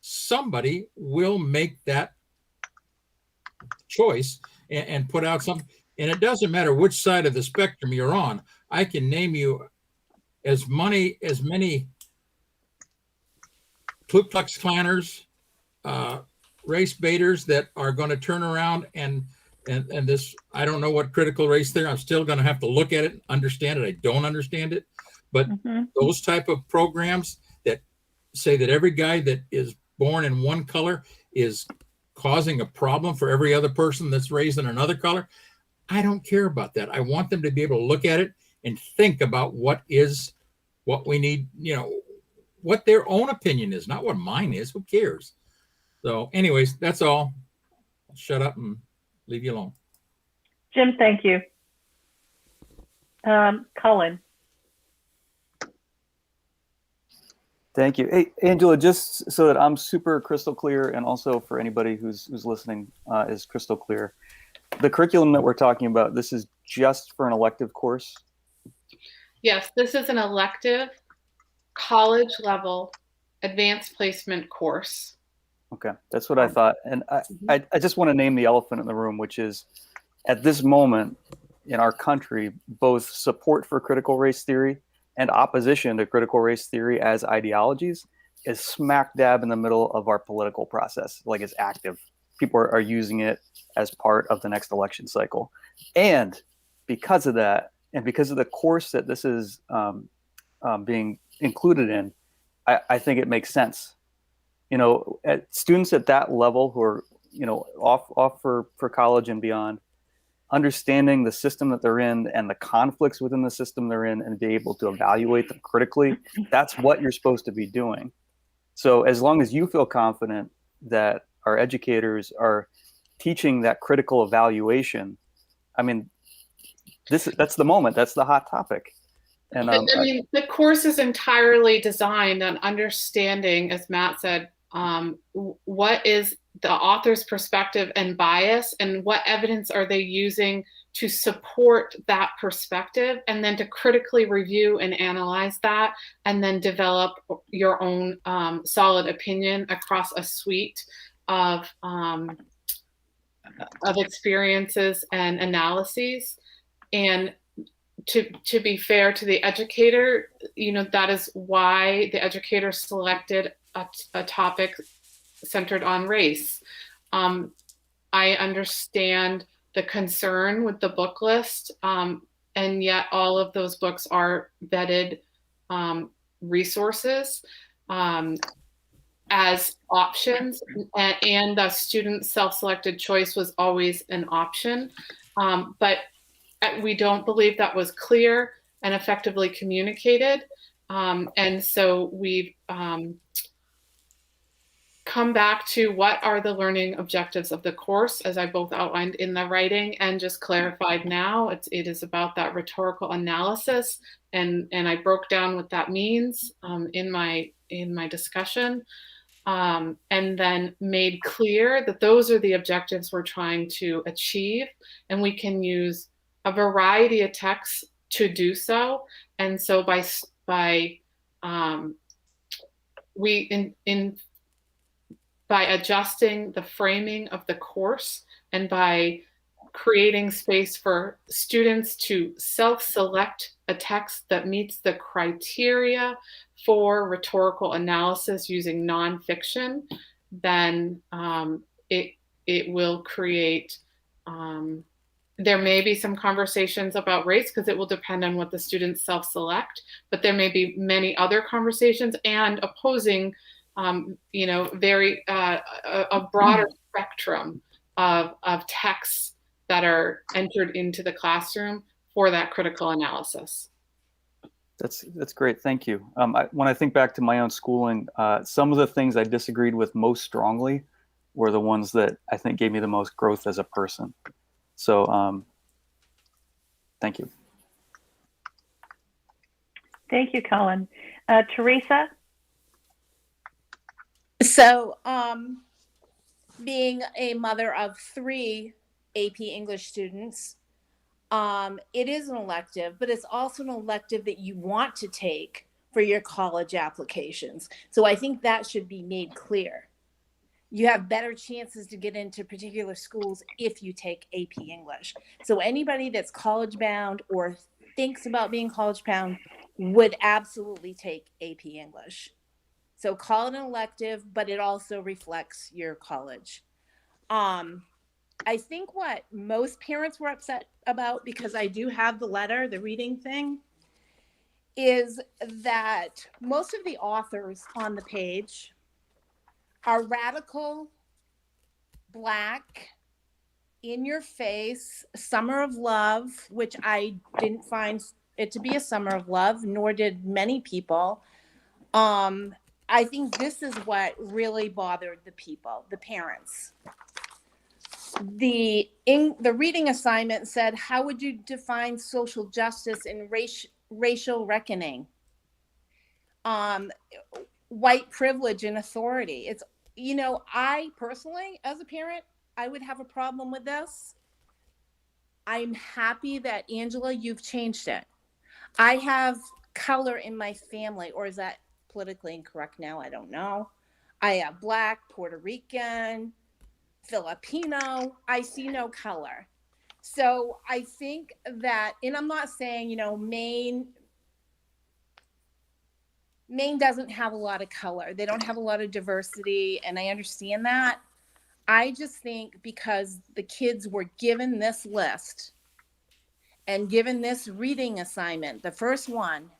Somebody will make that choice and put out something. And it doesn't matter which side of the spectrum you're on. I can name you as many Ku Klux Klanners, race baiters that are going to turn around and this, I don't know what critical race there. I'm still going to have to look at it, understand it. I don't understand it. But those type of programs that say that every guy that is born in one color is causing a problem for every other person that's raised in another color, I don't care about that. I want them to be able to look at it and think about what we need, what their own opinion is, not what mine is. Who cares? So anyways, that's all. I'll shut up and leave you alone. Jim, thank you. Colin. Thank you. Hey, Angela, just so that I'm super crystal clear, and also for anybody who's listening is crystal clear, the curriculum that we're talking about, this is just for an elective course? Yes, this is an elective college level advanced placement course. Okay, that's what I thought. And I just want to name the elephant in the room, which is at this moment in our country, both support for critical race theory and opposition to critical race theory as ideologies is smack dab in the middle of our political process. Like, it's active. People are using it as part of the next election cycle. And because of that, and because of the course that this is being included in, I think it makes sense. You know, students at that level who are, you know, off for college and beyond, understanding the system that they're in and the conflicts within the system they're in, and be able to evaluate them critically, that's what you're supposed to be doing. So as long as you feel confident that our educators are teaching that critical evaluation, I mean, that's the moment, that's the hot topic. And I mean, the course is entirely designed on understanding, as Matt said, what is the author's perspective and bias, and what evidence are they using to support that perspective, and then to critically review and analyze that, and then develop your own solid opinion across a suite of experiences and analyses. And to be fair to the educator, you know, that is why the educator selected a topic centered on race. I understand the concern with the book list, and yet all of those books are vetted resources as options, and the student self-selected choice was always an option. But we don't believe that was clear and effectively communicated. And so we've come back to what are the learning objectives of the course, as I both outlined in the writing and just clarified now. It is about that rhetorical analysis, and I broke down what that means in my discussion, and then made clear that those are the objectives we're trying to achieve, and we can use a variety of texts to do so. And so by adjusting the framing of the course, and by creating space for students to self-select a text that meets the criteria for rhetorical analysis using nonfiction, then it will create, there may be some conversations about race, because it will depend on what the students self-select, but there may be many other conversations and opposing, you know, very a broader spectrum of texts that are entered into the classroom for that critical analysis. That's great, thank you. When I think back to my own schooling, some of the things I disagreed with most strongly were the ones that I think gave me the most growth as a person. So thank you. Thank you, Colin. Teresa? So being a mother of 3 AP English students, it is an elective, but it's also an elective that you want to take for your college applications. So I think that should be made clear. You have better chances to get into particular schools if you take AP English. So anybody that's college bound or thinks about being college bound would absolutely take AP English. So call it an elective, but it also reflects your college. I think what most parents were upset about, because I do have the letter, the reading thing, is that most of the authors on the page are radical, Black, in your face, summer of love, which I didn't find it to be a summer of love, nor did many people. I think this is what really bothered the people, the parents. The reading assignment said, how would you define social justice and racial reckoning? White privilege and authority. It's, you know, I personally, as a parent, I would have a problem with this. I'm happy that, Angela, you've changed it. I have color in my family, or is that politically incorrect now? I don't know. I have Black, Puerto Rican, Filipino. I see no color. So I think that, and I'm not saying, you know, Maine Maine doesn't have a lot of color. They don't have a lot of diversity, and I understand that. I just think because the kids were given this list and given this reading assignment, the first one,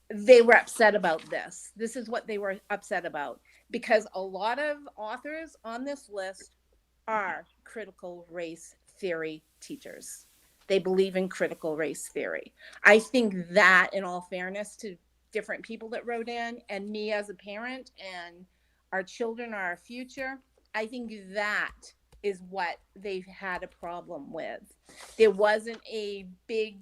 they were upset about this. This is what they were upset about, because a lot of authors on this list are critical race theory teachers. They believe in critical race theory. I think that, in all fairness to different people that wrote in, and me as a parent, and our children are our future, I think that is what they've had a problem with. There wasn't a big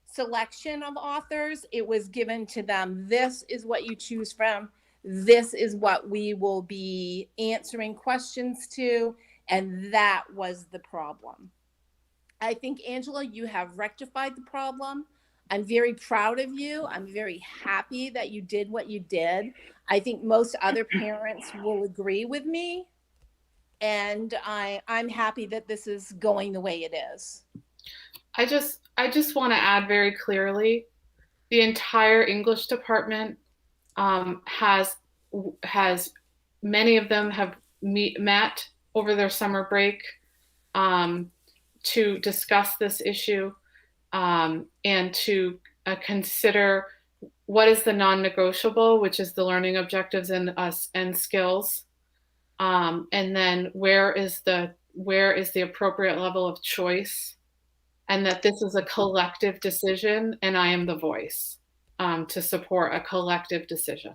selection of authors. It was given to them. This is what you choose from. This is what we will be answering questions to. And that was the problem. I think, Angela, you have rectified the problem. I'm very proud of you. I'm very happy that you did what you did. I think most other parents will agree with me. And I'm happy that this is going the way it is. I just want to add very clearly, the entire English department has many of them have met over their summer break to discuss this issue and to consider what is the non-negotiable, which is the learning objectives and skills, and then where is the appropriate level of choice, and that this is a collective decision, and I am the voice to support a collective decision.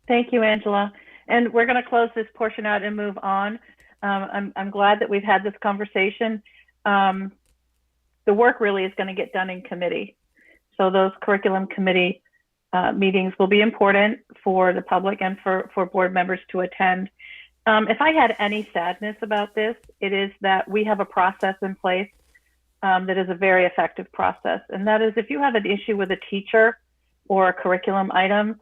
Thank you, Angela. And we're going to close this portion out and move on. I'm glad that we've had this conversation. The work really is going to get done in committee. So those curriculum committee meetings will be important for the public and for board members to attend. If I had any sadness about this, it is that we have a process in place that is a very effective process. And that is, if you have an issue with a teacher or a curriculum item,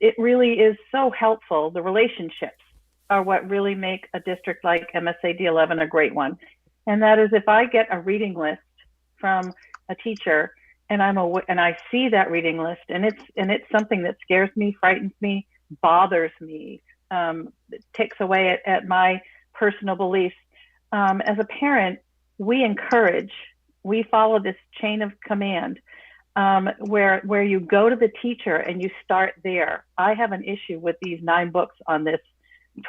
it really is so helpful. The relationships are what really make a district like MSAD11 a great one. And that is, if I get a reading list from a teacher and I see that reading list and it's something that scares me, frightens me, bothers me, takes away at my personal beliefs. As a parent, we follow this chain of command where you go to the teacher and you start there. I have an issue with these 9 books on this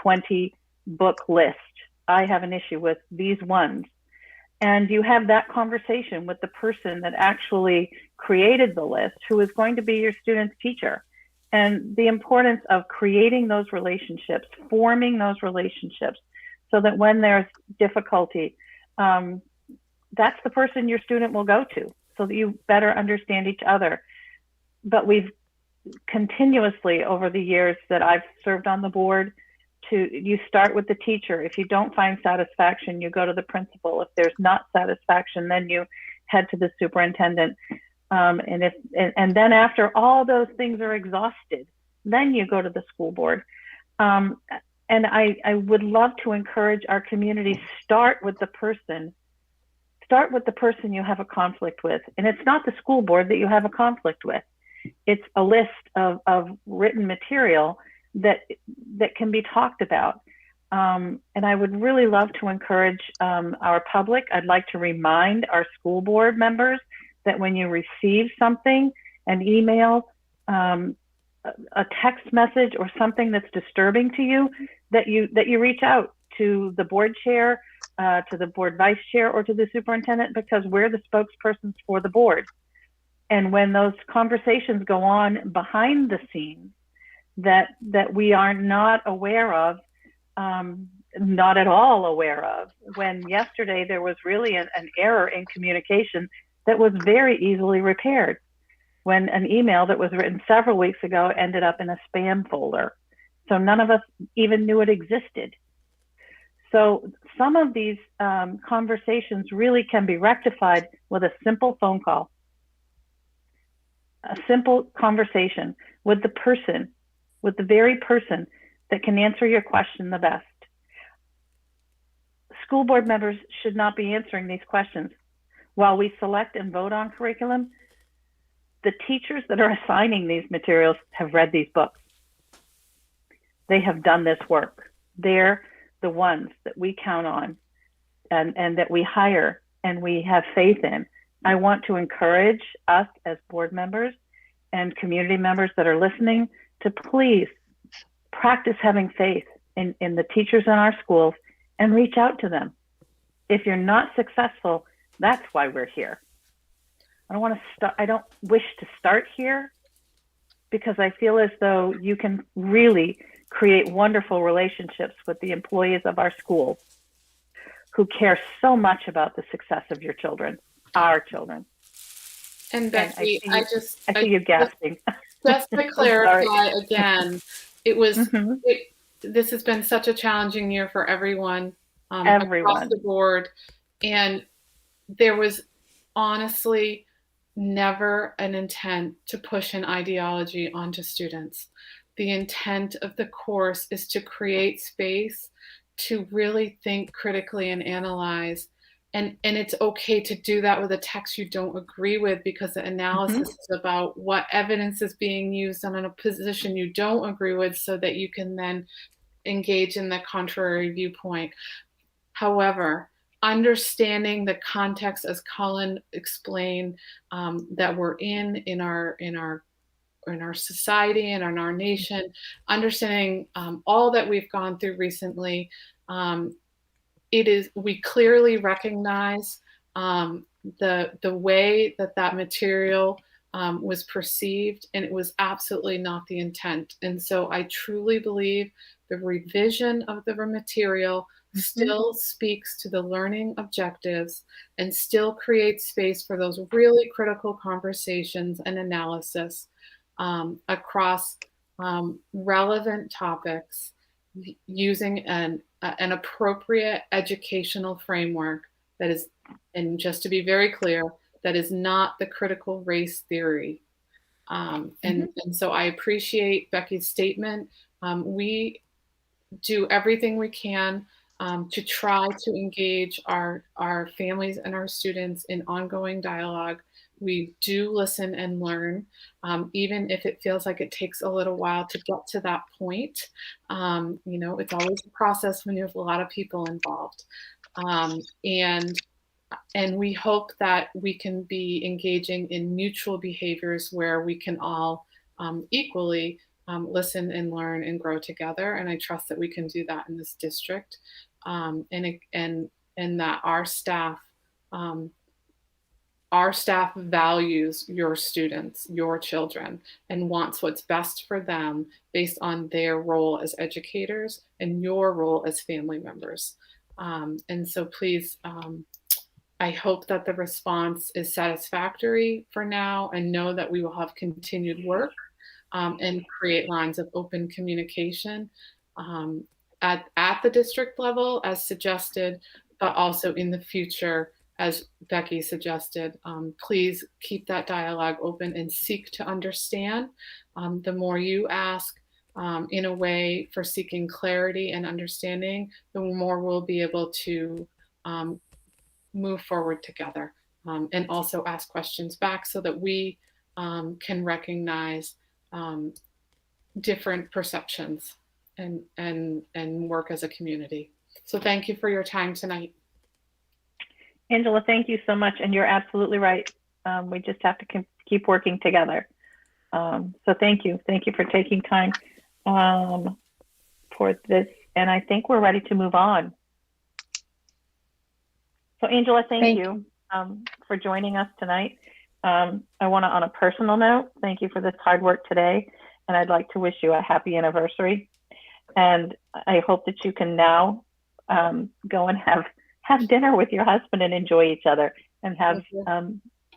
20 book list. I have an issue with these ones. And you have that conversation with the person that actually created the list, who is going to be your student's teacher. And the importance of creating those relationships, forming those relationships, so that when there's difficulty, that's the person your student will go to, so that you better understand each other. But we've continuously, over the years that I've served on the board, you start with the teacher. If you don't find satisfaction, you go to the principal. If there's not satisfaction, then you head to the superintendent. And then after all those things are exhausted, then you go to the school board. And I would love to encourage our community, start with the person you have a conflict with. And it's not the school board that you have a conflict with. It's a list of written material that can be talked about. And I would really love to encourage our public. I'd like to remind our school board members that when you receive something, an email, a text message, or something that's disturbing to you, that you reach out to the board chair, to the board vice chair, or to the superintendent, because we're the spokespersons for the board. And when those conversations go on behind the scenes that we are not aware of, not at all aware of, when yesterday there was really an error in communication that was very easily repaired, when an email that was written several weeks ago ended up in a spam folder. So none of us even knew it existed. So some of these conversations really can be rectified with a simple phone call, a simple conversation with the person, with the very person that can answer your question the best. School board members should not be answering these questions. while we select and vote on curriculum, the teachers that are assigning these materials have read these books. They have done this work. They're the ones that we count on and that we hire and we have faith in. I want to encourage us as board members and community members that are listening to please practice having faith in the teachers in our schools and reach out to them. If you're not successful, that's why we're here. I don't wish to start here because I feel as though you can really create wonderful relationships with the employees of our schools who care so much about the success of your children, our children. And Becky, I see you gasping. Just to clarify again, it was, this has been such a challenging year for everyone, across the board. And there was honestly never an intent to push an ideology onto students. The intent of the course is to create space to really think critically and analyze. And it's okay to do that with a text you don't agree with, because the analysis is about what evidence is being used on a position you don't agree with, so that you can then engage in the contrary viewpoint. However, understanding the context, as Colin explained, that we're in our society and in our nation, understanding all that we've gone through recently, we clearly recognize the way that material was perceived, and it was absolutely not the intent. And so I truly believe the revision of the material still speaks to the learning objectives and still creates space for those really critical conversations and analysis across relevant topics, using an appropriate educational framework that is, and just to be very clear, that is not the critical race theory. And so I appreciate Becky's statement. We do everything we can to try to engage our families and our students in ongoing dialogue. We do listen and learn, even if it feels like it takes a little while to get to that point. It's always a process when you have a lot of people involved. And we hope that we can be engaging in mutual behaviors where we can all equally listen and learn and grow together. And I trust that we can do that in this district, and that our staff values your students, your children, and wants what's best for them based on their role as educators and your role as family members. And so please, I hope that the response is satisfactory for now, and know that we will have continued work and create lines of open communication at the district level as suggested, but also in the future, as Becky suggested. Please keep that dialogue open and seek to understand. The more you ask in a way for seeking clarity and understanding, the more we'll be able to move forward together, and also ask questions back so that we can recognize different perceptions and work as a community. So thank you for your time tonight. Angela, thank you so much. And you're absolutely right. We just have to keep working together. So thank you. Thank you for taking time for this. And I think we're ready to move on. So Angela, thank you for joining us tonight. I want to, on a personal note, thank you for this hard work today. And I'd like to wish you a happy anniversary. And I hope that you can now go and have dinner with your husband and enjoy each other, and have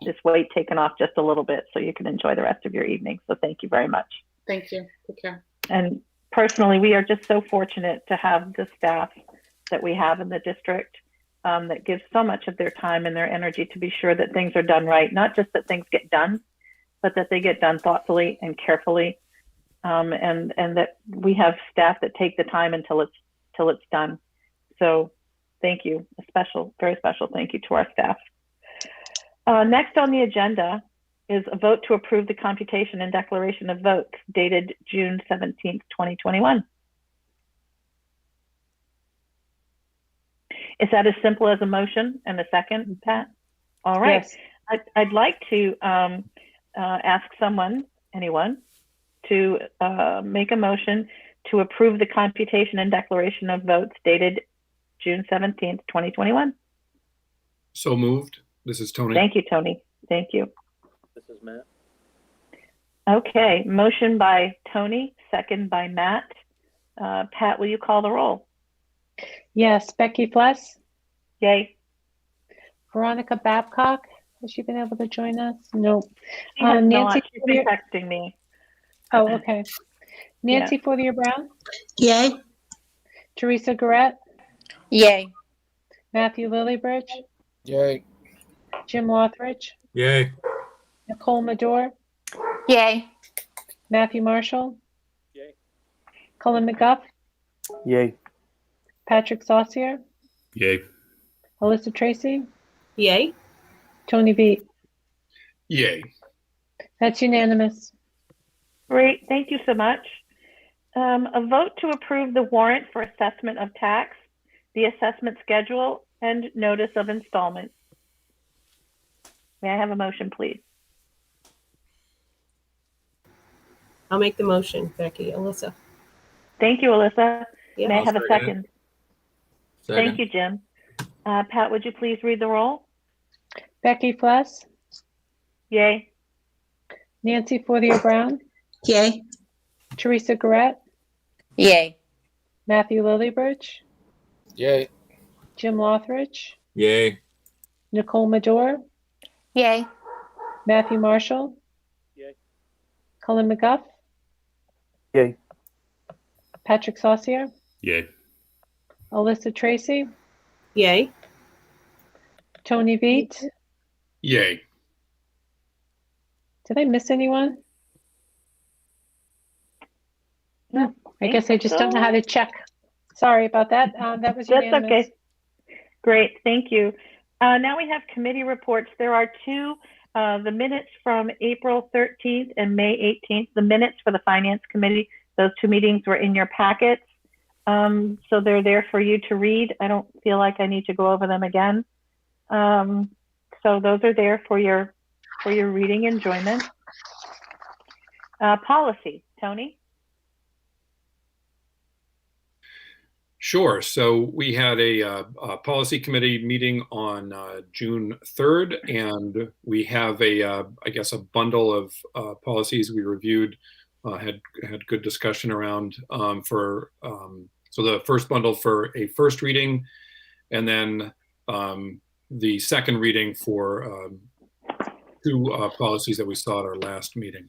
this weight taken off just a little bit so you can enjoy the rest of your evening. So thank you very much. Thank you. Take care. And personally, we are just so fortunate to have the staff that we have in the district that gives so much of their time and their energy to be sure that things are done right. Not just that things get done, but that they get done thoughtfully and carefully. And that we have staff that take the time until it's done. So thank you. A special, very special thank you to our staff. Next on the agenda is a vote to approve the computation and declaration of votes dated June 17th, 2021. Is that as simple as a motion and a second, Pat? All right. Yes. I'd like to ask anyone, to make a motion to approve the computation and declaration of votes dated June 17th, 2021. So moved. This is Tony. Thank you, Tony. Thank you. This is Matt. Okay, motion by Tony, second by Matt. Pat, will you call the roll? Yes. Becky Fless, Yay. Veronica Babcock. Has she been able to join us? No. She has not. Nancy She's been texting me. Oh, okay. Nancy Fortier Brown, Yay. Teresa Garrett, Yay. Matthew Lillybridge, Yay. Jim Lothridge, Yay. Nicole Madore, Yay. Matthew Marshall, Yay. Cullen McGuff, Yay. Patrick Saucier, Yay. Alyssa Tracy, Yay. Tony Beat. Yay. That's unanimous. Great, thank you so much. A vote to approve the warrant for assessment of tax, the assessment schedule, and notice of installment. May I have a motion, please? I'll make the motion, Becky. Alyssa. Thank you, Alyssa. Yeah. May I I'll have a second it. second? Thank you, Jim. Pat, would you please read the roll? Becky Fless, Yay. Nancy Fortier Brown, Yay. Teresa Garrett, Yay. Matthew Lillybridge, Yay. Jim Lothridge, Yay. Nicole Madore, Yay. Matthew Marshall, Yay. Cullen McGuff, Yay. Patrick Saucier, Yay. Alyssa Tracy, Yay. Tony Beat. Yay. Did I miss anyone? No, I guess I just don't know how to check. Sorry about that. That was That's unanimous. okay. Great, thank you. Now we have committee reports. There are two, the minutes from April 13th and May 18th, the minutes for the Finance Committee. Those two meetings were in your packets. So they're there for you to read. I don't feel like I need to go over them again. So those are there for your reading enjoyment. Policy, Tony? Sure. So we had a policy committee meeting on June 3rd, and we have I guess, a bundle of policies we reviewed, had good discussion around so the first bundle for a first reading, and then the second reading for two policies that we saw at our last meeting.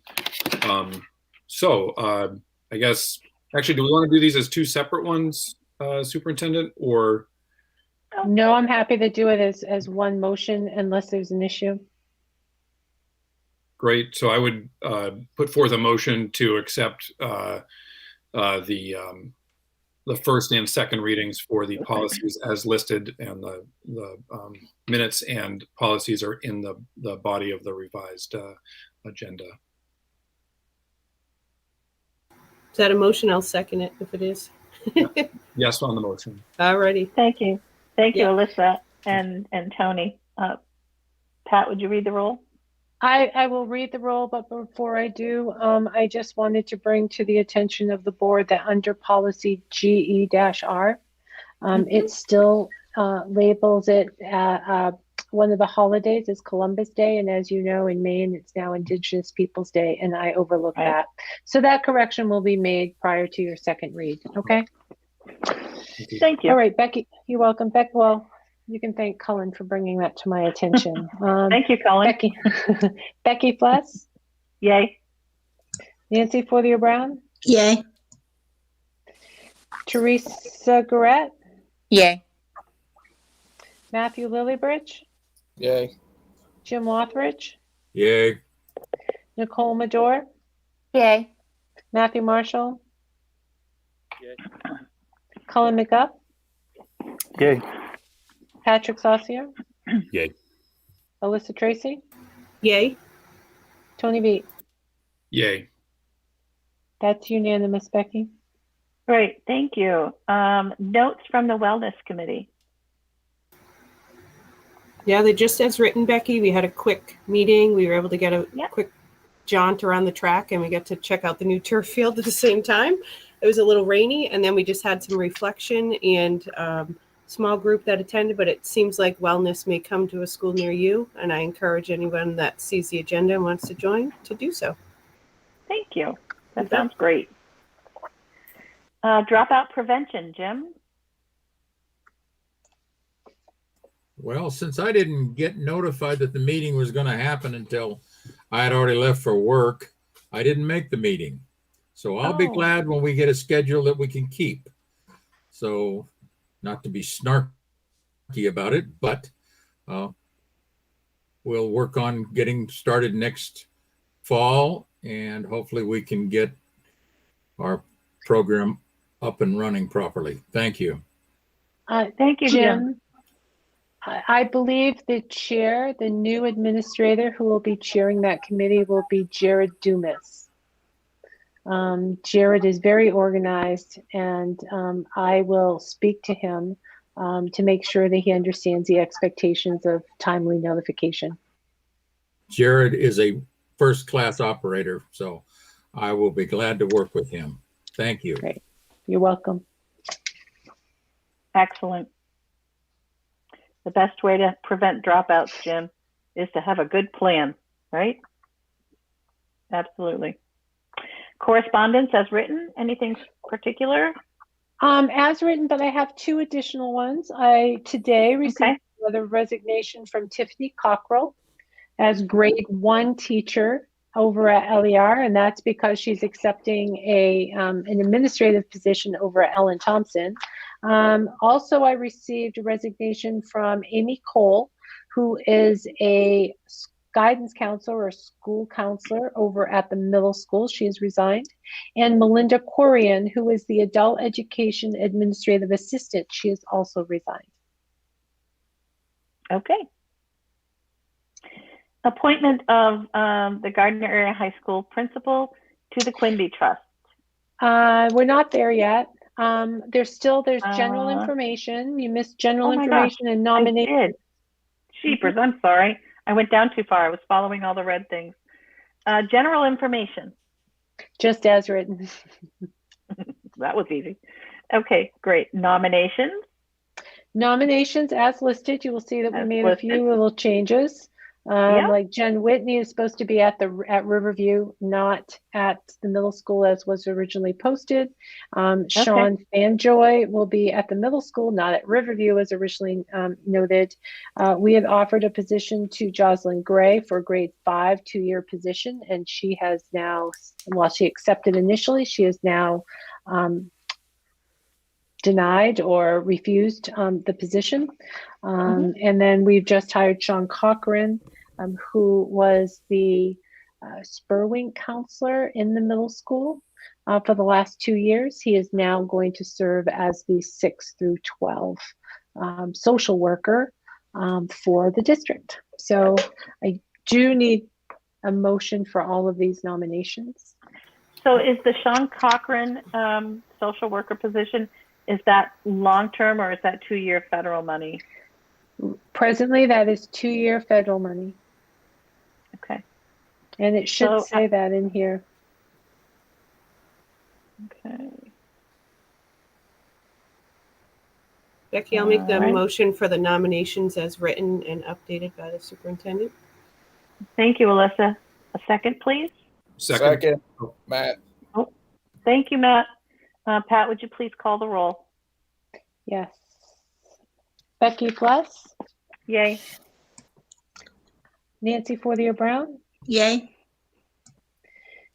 I guess, actually, do we want to do these as two separate ones, Superintendent, or? No, I'm happy to do it as one motion unless there's an issue. Great. So I would put forth a motion to accept the first and second readings for the policies as listed, and the minutes and policies are in the body of the revised agenda. Is that a motion? I'll second it if it is. Yes, on the motion. Alrighty. Thank you. Thank you, Yeah. Alyssa and Tony. Pat, would you read the roll? I will read the roll, but before I do, I just wanted to bring to the attention of the board that under policy GE-R, it still labels it one of the holidays is Columbus Day, and as you know, in Maine, it's now Indigenous Peoples Day, and I overlooked that. So that correction will be made prior to your second read, okay? Thank you. All right, Becky, you're welcome. Becky, well, you can thank Cullen for bringing that to my attention. Thank you, Cullen. Becky, Becky Fless, Yay. Nancy Fortier Brown, Yay. Teresa Garrett, Yay. Matthew Lillybridge, Yay. Jim Lothridge, Yay. Nicole Madore, Yay. Matthew Marshall, Yay. Cullen McGuff, Yay. Patrick Saucier, Yay. Alyssa Tracy, Yay. Tony B. Yay. That's unanimous, Becky. Great, thank you. Notes from the Wellness Committee. Yeah, they just as written, Becky. We had a quick meeting. We were able to get a quick jaunt around the track, and we got to check out the new turf field at the same time. It was a little rainy, and then we just had some reflection and small group that attended, but it seems like wellness may come to a school near you, and I encourage anyone that sees the agenda and wants to join to do so. Thank you. That sounds great. Dropout prevention, Jim? Well, since I didn't get notified that the meeting was going to happen until I had already left for work, I didn't make the meeting. So I'll be glad when we get a schedule that we can keep. So not to be snarky about it, but we'll work on getting started next fall, and hopefully we can get our program up and running properly. Thank you. Thank you, Jim. I believe the chair, the new administrator who will be chairing that committee will be Jared Dumas. Jared is very organized, and I will speak to him to make sure that he understands the expectations of timely notification. Jared is a first-class operator, so I will be glad to work with him. Thank you. Great. You're welcome. Excellent. The best way to prevent dropouts, Jim, is to have a good plan, right? Absolutely. Correspondence as written, anything particular? As written, but I have two additional ones. I today received another resignation from Tiffany Cockrell as grade 1 teacher over at LER, and that's because she's accepting an administrative position over at Ellen Thompson. Also, I received a resignation from Amy Cole, who is a guidance counselor or school counselor over at the middle school. She has resigned. And Melinda Corian, who is the adult education administrative assistant. She has also resigned. Okay. Appointment of the Gardiner Area High School principal to the Quinby Trust. We're not there yet. There's general information. You missed general information and nomination. I did. Jeepers, I'm sorry. I went down too far. I was following all the red things. General information. Just as written. That was easy. Okay, great. Nominations. Nominations as listed. You will see that we made a few little changes. Like Jen Whitney is supposed to be at Riverview, not at the middle school as was originally posted. Sean Fanjoy will be at the middle school, not at Riverview as originally noted. We had offered a position to Jocelyn Gray for grade 5 2-year position, and she has now, while she accepted initially, she is now denied or refused the position. And then we've just hired Sean Cochran, who was the Spurwink counselor in the middle school for the last 2 years. He is now going to serve as the 6 through 12 social worker for the district. So I do need a motion for all of these nominations. So is the Sean Cochran social worker position, is that long-term or is that 2-year federal money? Presently, that is 2-year federal money. Okay. And it should say that in here. Okay. Becky, I'll make the motion for the nominations as written and updated by the superintendent. Thank you, Alyssa. A second, please. Second, Matt. Oh, thank you, Matt. Pat, would you please call the roll? Yes. Becky Fless? Yay. Nancy Fortier-Brown? Yay.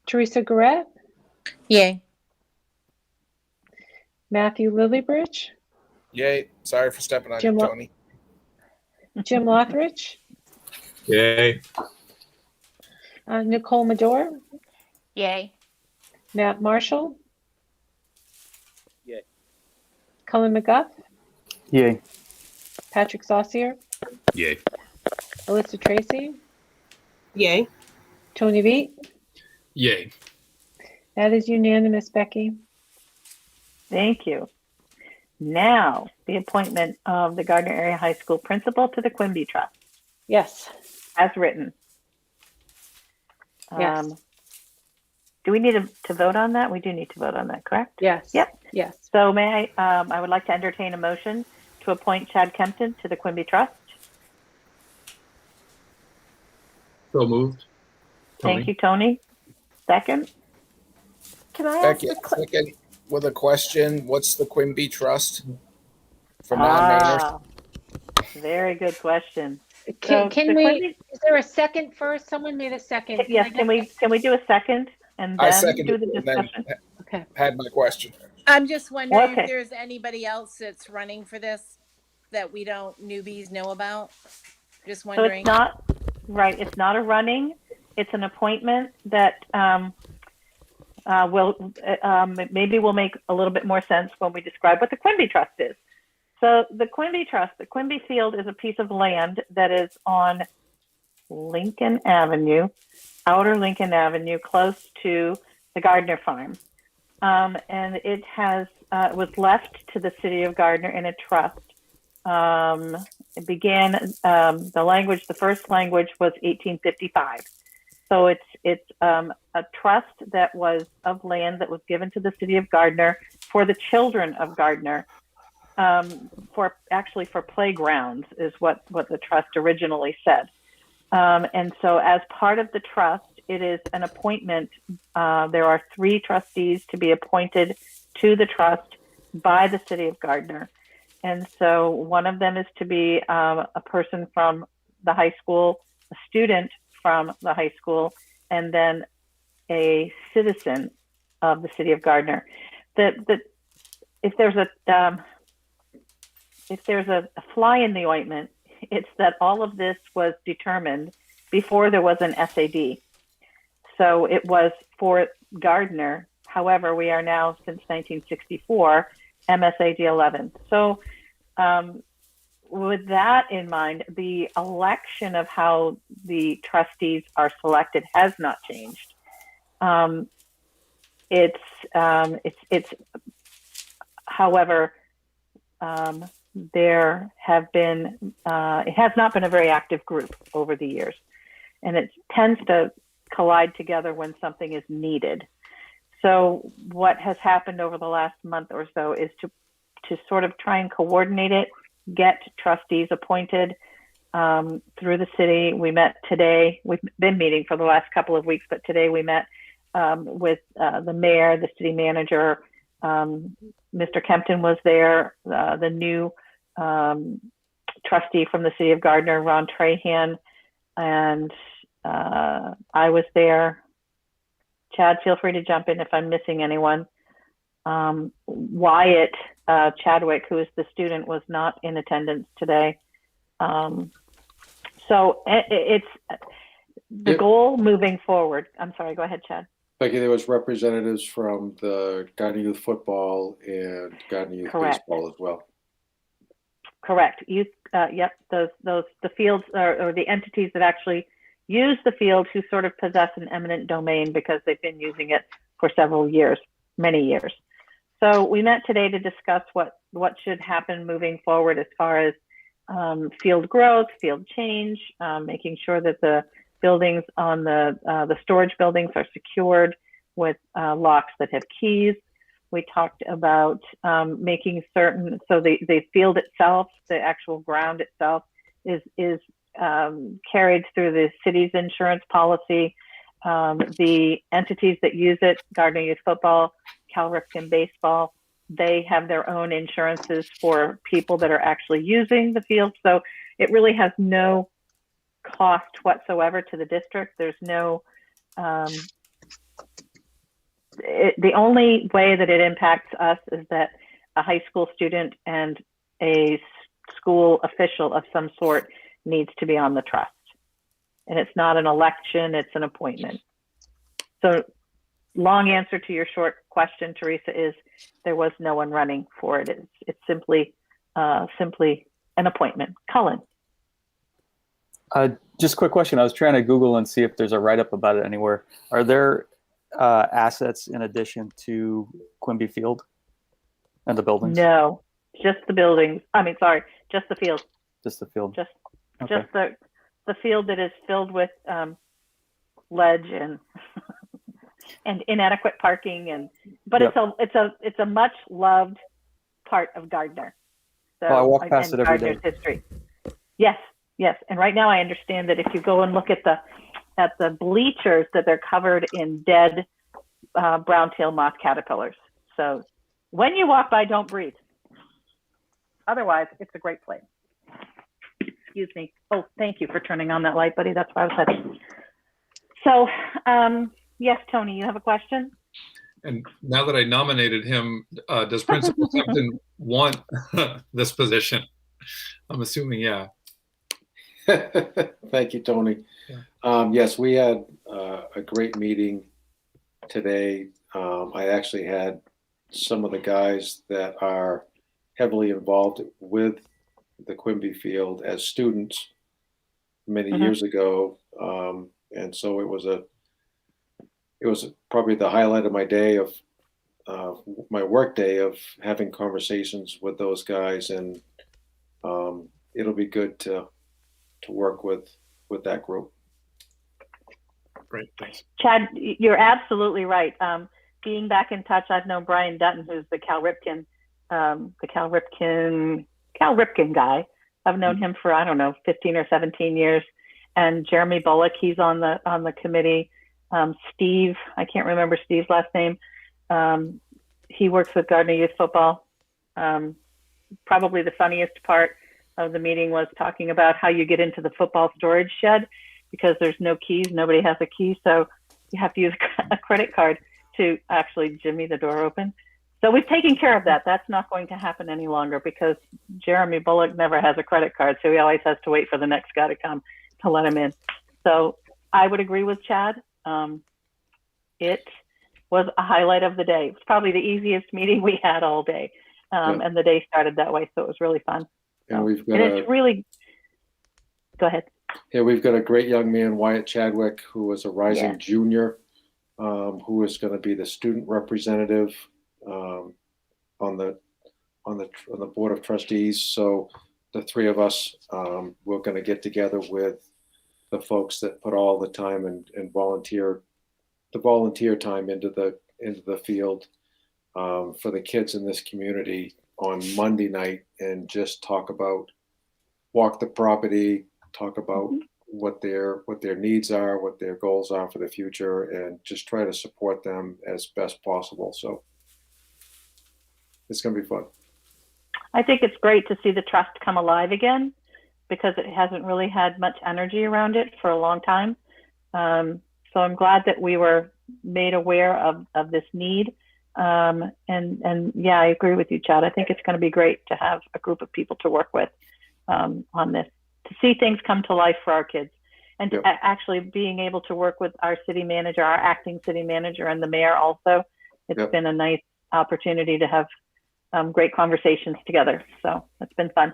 Teresa Garrett? Yay. Matthew Lillybridge? Yay. Sorry for stepping on you, Tony. Jim Lothridge? Yay. Nicole Medore? Yay. Matt Marshall? Yay. Cullen McGuff? Yay. Patrick Saucier? Yay. Alyssa Tracy, Yay. Tony Veit. Yay. That is unanimous, Becky. Thank you. Now, the appointment of the Gardiner Area High School principal to the Quinby Trust, Yes. as written. Yes. Do we need to vote on that? We do need to vote on that, correct? Yes. Yep. Yes. So may I would like to entertain a motion to appoint Chad Kempton to the Quinby Trust. So moved. Tony. Thank you, Tony. Second? Can I ask Becky, the cl- second with a question. What's the Quinby Trust for non-Mainers? Very good question. Can So the we, Quinby- is there a second first? Someone made a second. Yes, I get can we do a second and I then seconded do the it and then discussion? Okay. had my question. I'm just wondering Okay. if there's anybody else that's running for this that we don't newbies know about. Just So wondering. it's not, right, it's not a running, it's an appointment that maybe will make a little bit more sense when we describe what the Quinby Trust is. So the Quinby Trust, the Quinby Field is a piece of land that is on Lincoln Avenue, outer Lincoln Avenue, close to the Gardiner farm. And it has, was left to the city of Gardiner in a trust. It began, the first language was 1855. So it's a trust that was of land that was given to the city of Gardiner for the children of Gardiner, for playgrounds is what the trust originally said. And so as part of the trust, it is an appointment. There are 3 trustees to be appointed to the trust by the city of Gardiner. And so one of them is to be a person from the high school, a student from the high school, and then a citizen of the city of Gardiner. If there's a fly in the ointment, it's that all of this was determined before there was an SAD. So it was for Gardiner. However, we are now, since 1964, MSAD11. So with that in mind, the election of how the trustees are selected has not changed. However, there have been, it has not been a very active group over the years, and it tends to collide together when something is needed. So what has happened over the last month or so is to sort of try and coordinate it, get trustees appointed through the city. We met today. We've been meeting for the last couple of weeks, but today we met with the mayor, the city manager. Mr. Kempton was there, the new trustee from the city of Gardiner, Ron Trahan, and I was there. Chad, feel free to jump in if I'm missing anyone. Wyatt Chadwick, who is the student, was not in attendance today. So it's the goal moving forward. I'm sorry, go ahead, Chad. Becky, there was representatives from the Gardiner Youth Football and Gardiner Youth Baseball as well. Correct. Youth, yep. The fields or the entities that actually use the field who sort of possess an eminent domain because they've been using it for several years, many years. So we met today to discuss what should happen moving forward as far as field growth, field change, making sure that the buildings on the storage buildings are secured with locks that have keys. We talked about making certain, so the field itself, the actual ground itself is carried through the city's insurance policy. The entities that use it, Gardiner Youth Football, Cal Ripken Baseball, they have their own insurances for people that are actually using the field. So it really has no cost whatsoever to the district. There's no, the only way that it impacts us is that a high school student and a school official of some sort needs to be on the trust. And it's not an election, it's an appointment. So long answer to your short question, Teresa, is there was no one running for it. It's simply an appointment. Cullen. Just a quick question. I was trying to Google and see if there's a write-up about it anywhere. Are there assets in addition to Quinby Field and the buildings? No, just the buildings. I mean, sorry, just the field. Just the field. Just Okay. just the field that is filled with ledge and and inadequate parking, but Yep. it's a much loved part of Gardiner. So I walk past and it every Gardiner's day. history. Yes. And right now I understand that if you go and look at the bleachers, that they're covered in dead brown-tailed moth caterpillars. So when you walk by, don't breathe. Otherwise, it's a great place. Excuse me. Oh, thank you for turning on that light, buddy. That's why I was heading. So, yes, Tony, you have a question? And now that I nominated him, does Principal Tempton want this position? I'm assuming, yeah. Thank you, Tony. Yes, we had a great meeting today. I actually had some of the guys that are heavily involved with the Quinby Field as students many years ago, and so it was probably the highlight of my day of my work day of having conversations with those guys, and it'll be good to work with that group. Great, thanks. Chad, you're absolutely right. Being back in touch, I've known Brian Dutton, who's the Cal Ripken guy. I've known him for, I don't know, 15 or 17 years. And Jeremy Bullock, he's on the committee. Steve, I can't remember Steve's last name. He works with Gardiner Youth Football. Probably the funniest part of the meeting was talking about how you get into the football storage shed because there's no keys. Nobody has a key. So you have to use a credit card to actually jimmy the door open. So we've taken care of that. That's not going to happen any longer because Jeremy Bullock never has a credit card. So he always has to wait for the next guy to come to let him in. So I would agree with Chad. It was a highlight of the day. It was probably the easiest meeting we had all day. And the day started that way. So it was really fun. And we've got it's really, go ahead. Yeah, we've got a great young man, Wyatt Chadwick, who is a rising junior, who is going to be the student representative on the board of trustees. So the three of us, we're going to get together with the folks that put all the time and volunteer time into the field for the kids in this community on Monday night, and just walk the property, talk about what their needs are, what their goals are for the future, and just try to support them as best possible. So it's going to be fun. I think it's great to see the trust come alive again because it hasn't really had much energy around it for a long time. So I'm glad that we were made aware of this need. And yeah, I agree with you, Chad. I think it's going to be great to have a group of people to work with on this, to see things come to life for our kids, and to actually being able to work with our city manager, our acting city manager, and the mayor also. It's been a nice opportunity to have great conversations together. So it's been fun.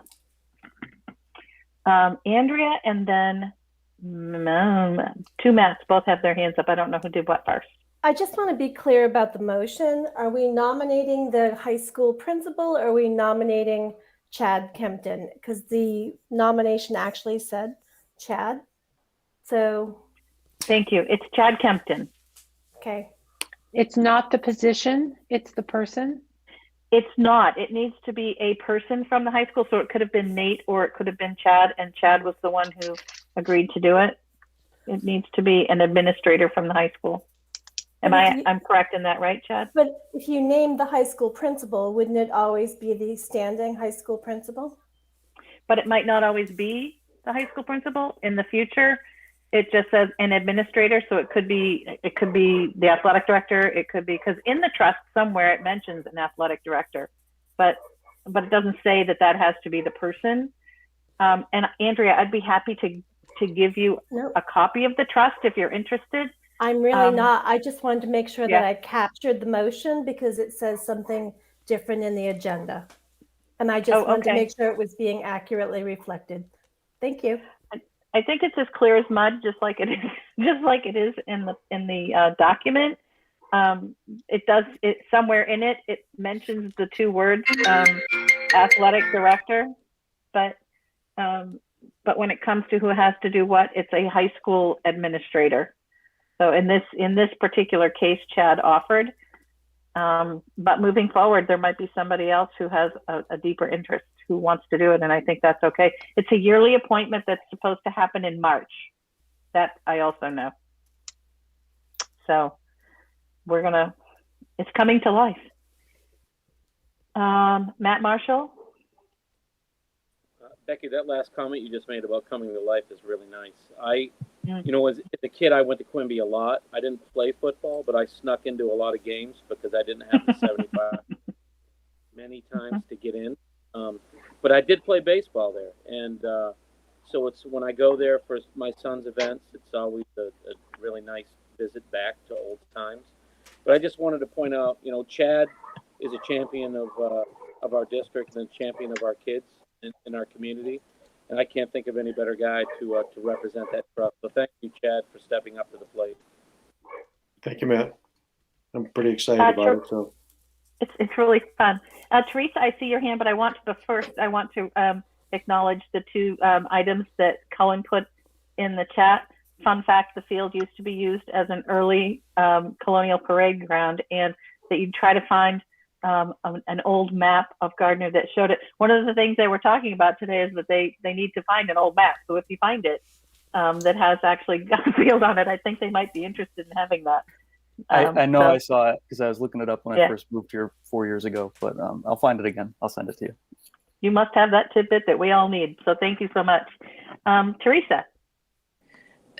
Andrea and then two Matts both have their hands up. I don't know who did what first. I just want to be clear about the motion. Are we nominating the high school principal, or are we nominating Chad Kempton? Because the nomination actually said Chad. So. Thank you. It's Chad Kempton. Okay. It's not the position, it's the person. It's not. It needs to be a person from the high school. So it could have been Nate or it could have been Chad, and Chad was the one who agreed to do it. It needs to be an administrator from the high school. I'm correct in that, right, Chad? But if you name the high school principal, wouldn't it always be the standing high school principal? But it might not always be the high school principal in the future. It just says an administrator, so it could be the athletic director. It could be, because in the trust somewhere it mentions an athletic director, but it doesn't say that has to be the person. And Andrea, I'd be happy to give you a copy of the trust if you're interested. I'm really not. I just wanted to make sure that I captured the motion because it says something different in the agenda. And I just wanted to make sure it was being accurately reflected. Thank you. I think it's as clear as mud, just like it is in the document. It somewhere in it mentions the two words athletic director, but when it comes to who has to do what, it's a high school administrator. So in this particular case, Chad offered, but moving forward, there might be somebody else who has a deeper interest who wants to do it, and I think that's okay. It's a yearly appointment that's supposed to happen in March. That I also know. So it's coming to life. Matt Marshall? Becky, that last comment you just made about coming to life is really nice. As a kid, I went to Quinby a lot. I didn't play football, but I snuck into a lot of games because I didn't have the 75 many times to get in. But I did play baseball there. And so it's when I go there for my son's events, it's always a really nice visit back to old times. But I just wanted to point out, Chad is a champion of our district and a champion of our kids in our community. And I can't think of any better guy to represent that trust. So thank you, Chad, for stepping up to the plate. Thank you, Matt. I'm pretty excited about it. So it's really fun. Teresa, I see your hand, but I want to acknowledge the two items that Cullen put in the chat. Fun fact: the field used to be used as an early colonial parade ground, and that you'd try to find an old map of Gardiner that showed it. One of the things they were talking about today is that they need to find an old map. So if you find it that has actually got a field on it, I think they might be interested in having that. I know I saw it because I was looking it up when I first moved here 4 years ago, but I'll find it again. I'll send it to you. You must have that tidbit that we all need. So thank you so much. Teresa.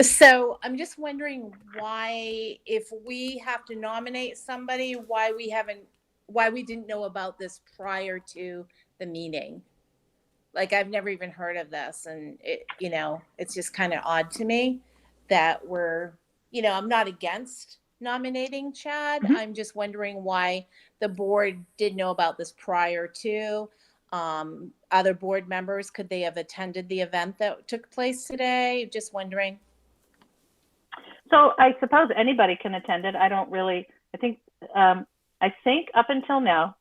So I'm just wondering why, if we have to nominate somebody, why we didn't know about this prior to the meeting. Like, I've never even heard of this, and it's just kind of odd to me that I'm not against nominating Chad. Mm-hmm. I'm just wondering why the board did know about this prior to. Other board members, could they have attended the event that took place today? Just wondering. So I suppose anybody can attend it. I think up until now,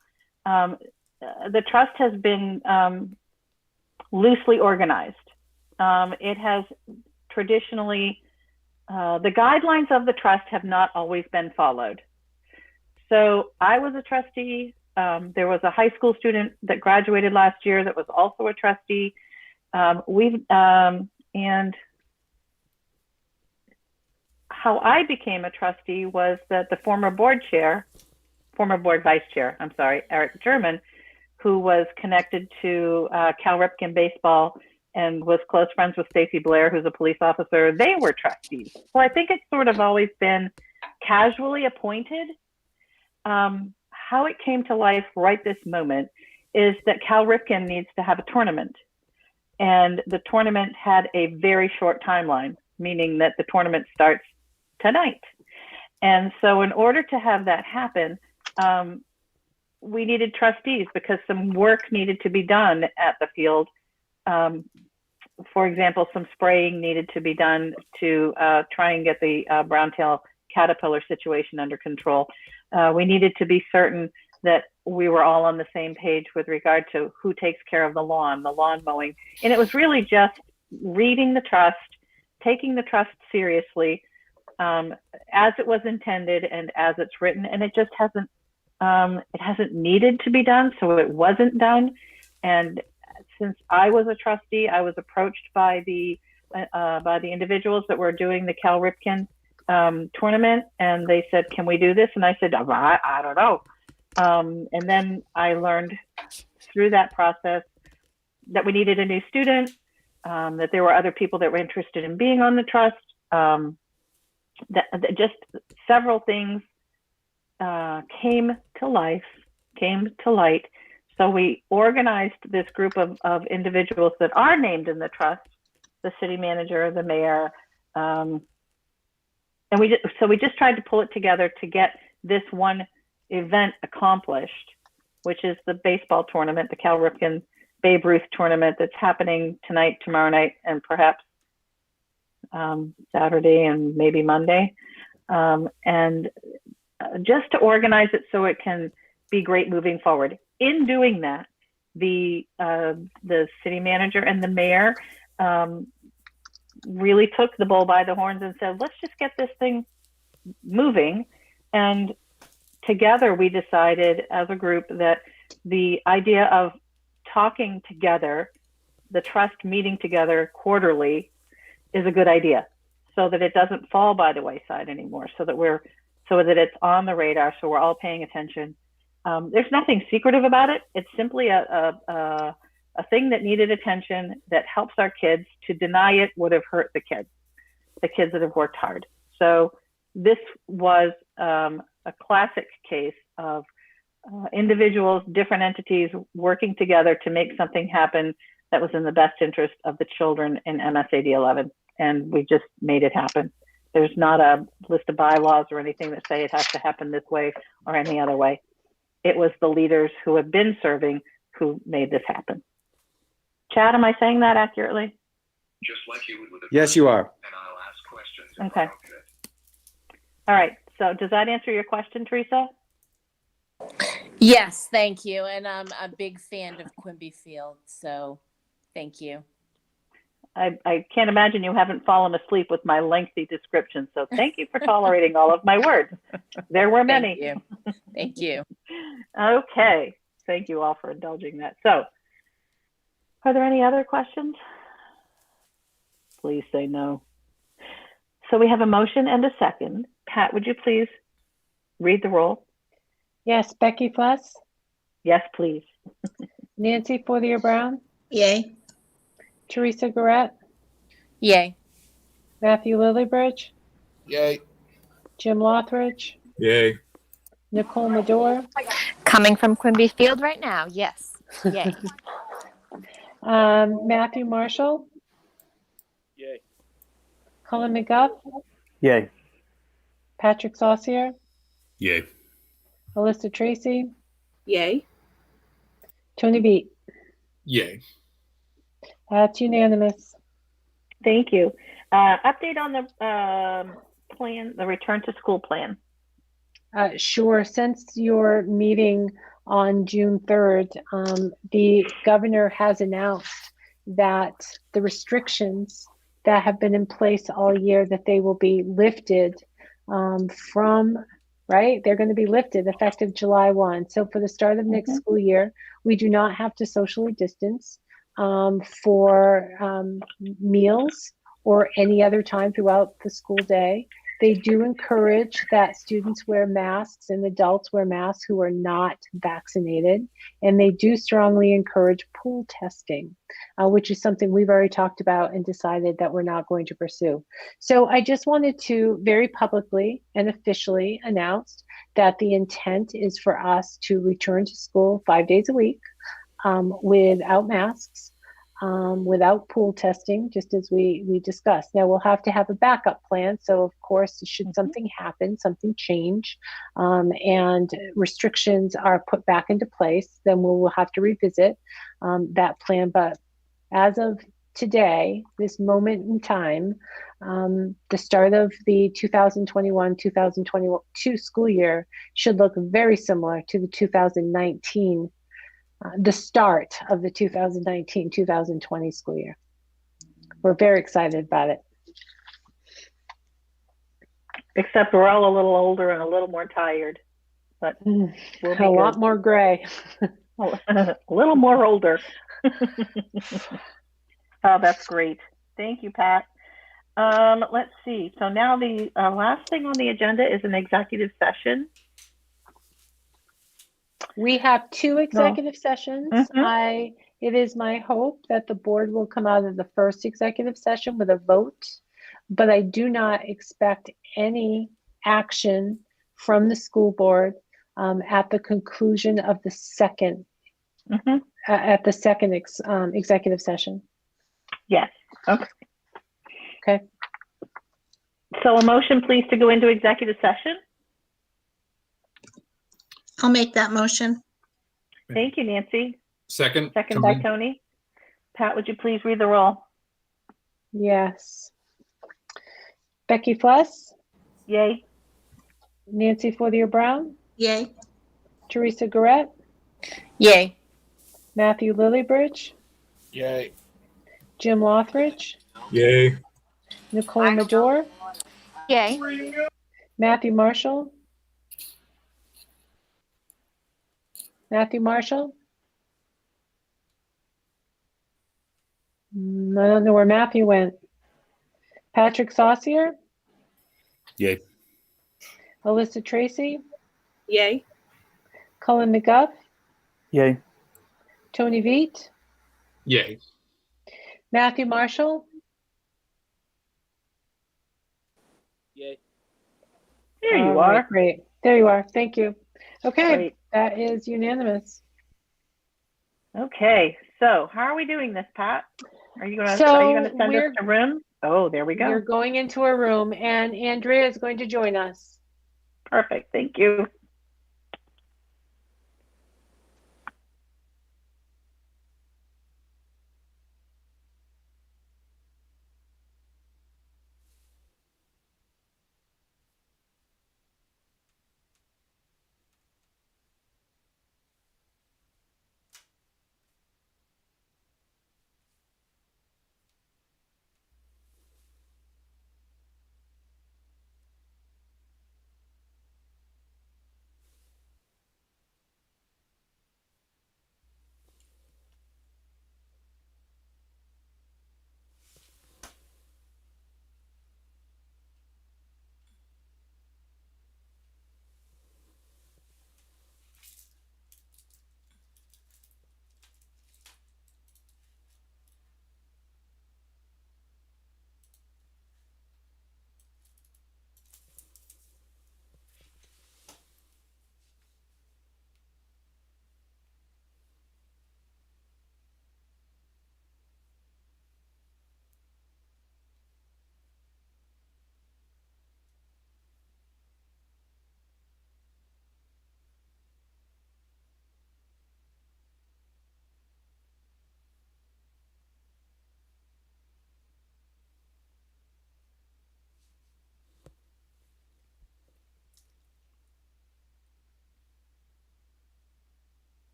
the trust has been loosely organized. It has traditionally, the guidelines of the trust have not always been followed. So I was a trustee. There was a high school student that graduated last year that was also a trustee. And how I became a trustee was that the former board vice chair, Eric German, who was connected to Cal Ripken baseball and was close friends with Stacy Blair, who's a police officer, they were trustees. So I think it's sort of always been casually appointed. How it came to life right this moment is that Cal Ripken needs to have a tournament. And the tournament had a very short timeline, meaning that the tournament starts tonight. And so in order to have that happen, we needed trustees because some work needed to be done at the field. For example, some spraying needed to be done to try and get the browntail caterpillar situation under control. We needed to be certain that we were all on the same page with regard to who takes care of the lawn mowing. And it was really just reading the trust, taking the trust seriously, as it was intended and as it's written. And it just hasn't needed to be done, so it wasn't done. And since I was a trustee, I was approached by the individuals that were doing the Cal Ripken tournament, and they said, "Can we do this?" And I said, "I don't know." And then I learned through that process that we needed a new student, that there were other people that were interested in being on the trust. That just several things came to light. So we organized this group of individuals that are named in the trust, the city manager, the mayor, and we just tried to pull it together to get this one event accomplished, which is the baseball tournament, the Cal Ripken Babe Ruth tournament that's happening tonight, tomorrow night, and perhaps Saturday and maybe Monday. And just to organize it so it can be great moving forward. In doing that, the city manager and the mayor really took the bull by the horns and said, let's just get this thing moving. And together we decided as a group that the idea of talking together, the trust meeting together quarterly, is a good idea, so that it doesn't fall by the wayside anymore, so that it's on the radar, so we're all paying attention. There's nothing secretive about it. It's simply a thing that needed attention that helps our kids. To deny it would have hurt the kids that have worked hard. So this was a classic case of individuals, different entities working together to make something happen that was in the best interest of the children in MSAD11. And we just made it happen. There's not a list of bylaws or anything that say it has to happen this way or any other way. It was the leaders who have been serving who made this happen. Chad, am I saying that accurately? Just like you would with a Yes, you are. And I'll ask questions. Okay. All right. So does that answer your question, Teresa? Yes, thank you. And I'm a big fan of Quinby Field, so thank you. I can't imagine you haven't fallen asleep with my lengthy description. So thank you for tolerating all of my words. There were many. Thank you. Thank you. Okay. Thank you all for indulging that. So are there any other questions? Please say no. So we have a motion and a second. Pat, would you please read the roll? Yes, Becky Fuss, Yes, please. Nancy Fortier-Brown, Yay. Teresa Garrett, Yay. Matthew Lillibridge, Yay. Jim Lothridge, Yay. Nicole Medore, Coming from Quinby Field right now. Yes. Yay. Matthew Marshall, Yay. Colin McGuff, Yay. Patrick Saucier, Yay. Alyssa Tracy, Yay. Tony Beat. Yay. That's unanimous. Thank you. Update on the plan, the return to school plan. Sure. Since your meeting on June 3rd, the governor has announced that the restrictions that have been in place all year, that they will be lifted they're going to be lifted effective July 1. So for the start of next school year, we do not have to socially distance for meals or any other time throughout the school day. They do encourage that students wear masks and adults wear masks who are not vaccinated. And they do strongly encourage pool testing, which is something we've already talked about and decided that we're not going to pursue. So I just wanted to very publicly and officially announce that the intent is for us to return to school 5 days a week without masks. Without pool testing, just as we discussed. Now we'll have to have a backup plan. So of course, should something happen, something change, and restrictions are put back into place, then we'll have to revisit that plan. But as of today, this moment in time, the start of the 2021-2022 school year should look very similar to the 2019 the start of the 2019-2020 school year. We're very excited about it. Except we're all a little older and a little more tired, but we'll be a lot more gray. a little more older. Oh, that's great. Thank you, Pat. Let's see. So now the last thing on the agenda is an executive session. We have 2 executive sessions. It is my hope that the board will come out of the first executive session with a vote, but I do not expect any action from the school board at the conclusion of the second executive session. Yes. Okay. Okay. So a motion, please, to go into executive session. I'll make that motion. Thank you, Nancy. Second. By Tony. Pat, would you please read the roll? Yes. Becky Fless, Yay. Nancy Fortier-Brown, Yay. Teresa Garrett, Yay. Matthew Lillibridge, Yay. Jim Lothridge, Yay. Nicole Medor, Yay. Matthew Marshall, I don't know where Matthew went. Patrick Saucier, Yay. Alyssa Tracy, Yay. Cullen McGuff, Yay. Tony Veet, Yay. Matthew Marshall, Yay. There you All right, are. great. There you are. Thank you. Okay, Great. that is unanimous. Okay, so how are we doing this, Pat? Are you gonna So send us we're- to room? Oh, there we You're go. going into a room, and Andrea is going to join us. Perfect. Thank you.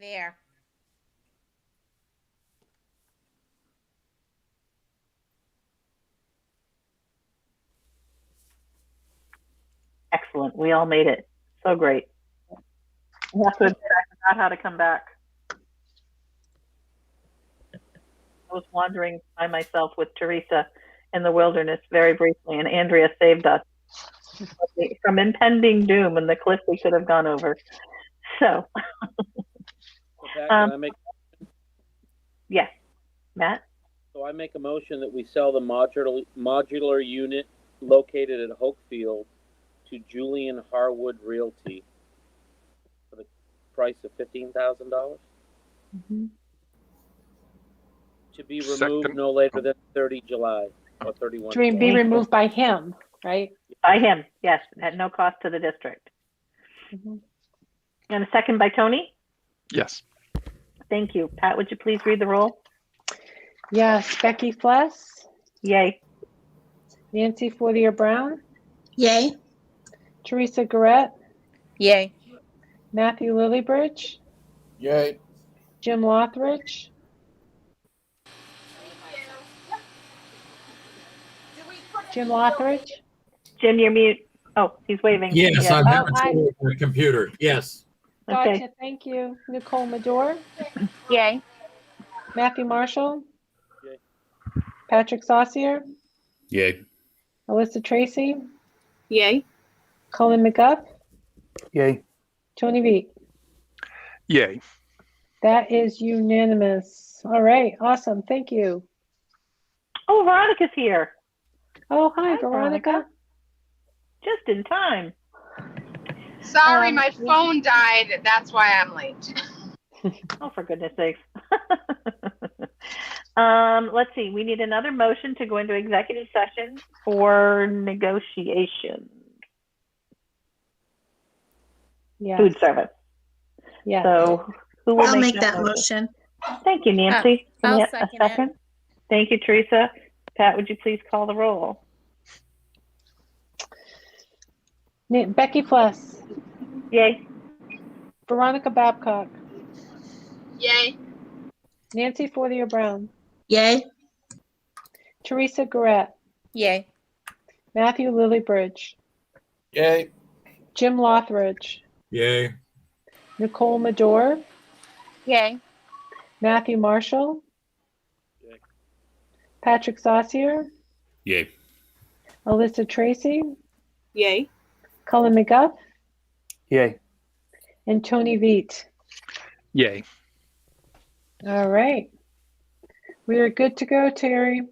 There. Excellent. We all made it. So great. I have to admit, I forgot how to come back. I was wandering by myself with Teresa in the wilderness very briefly, and Andrea saved us from impending doom and the cliff we could have gone over. So, So Pat, can I make? Yes, Matt. So I make a motion that we sell the modular unit located at Hokefield to Julian Harwood Realty for the price of $15,000. Mm-hmm. To be removed no later than 30 July or 31. To be removed by him, right? By him, yes, at no cost to the district. Mm-hmm. And a second by Tony? Yes. Thank you. Pat, would you please read the roll? Yes. Becky Fless? Yay. Nancy Fortier-Brown? Yay. Teresa Garrett? Yay. Matthew Lillybridge? Yay. Jim Lothridge? Jim Lothridge? Jim, you're mute. Oh, he's waving. Yes, Yeah. I'm having trouble with my computer. Yes. Gotcha. Okay. Thank you. Nicole Medor? Yay. Matthew Marshall? Yay. Patrick Saucier? Yay. Alyssa Tracy? Yay. Colin McGuff? Yay. Tony Veet? Yay. That is unanimous. All right. Awesome. Thank you. Oh, Veronica's here. Oh, hi, Veronica. Just in time. Sorry, my phone died. That's why I'm late. Oh, for goodness sakes. Let's see. We need another motion to go into executive session for negotiation. Yes. Food service. Yeah. So who will I'll make make that motion. Thank you, Nancy. I'll A second second. Thank you, Teresa. Pat, would you please call the roll? Becky Fless? Yay. Veronica Babcock? Yay. Nancy Fortier-Brown? Yay. Teresa Garrett? Yay. Matthew Lillybridge? Yay. Jim Lothridge? Yay. Nicole Medor? Yay. Matthew Marshall? Yay. Patrick Saucier? Yay. Alyssa Tracy? Yay. Colin McGuff? Yay. And Tony Veet? Yay. All right. We are good to go, Terry.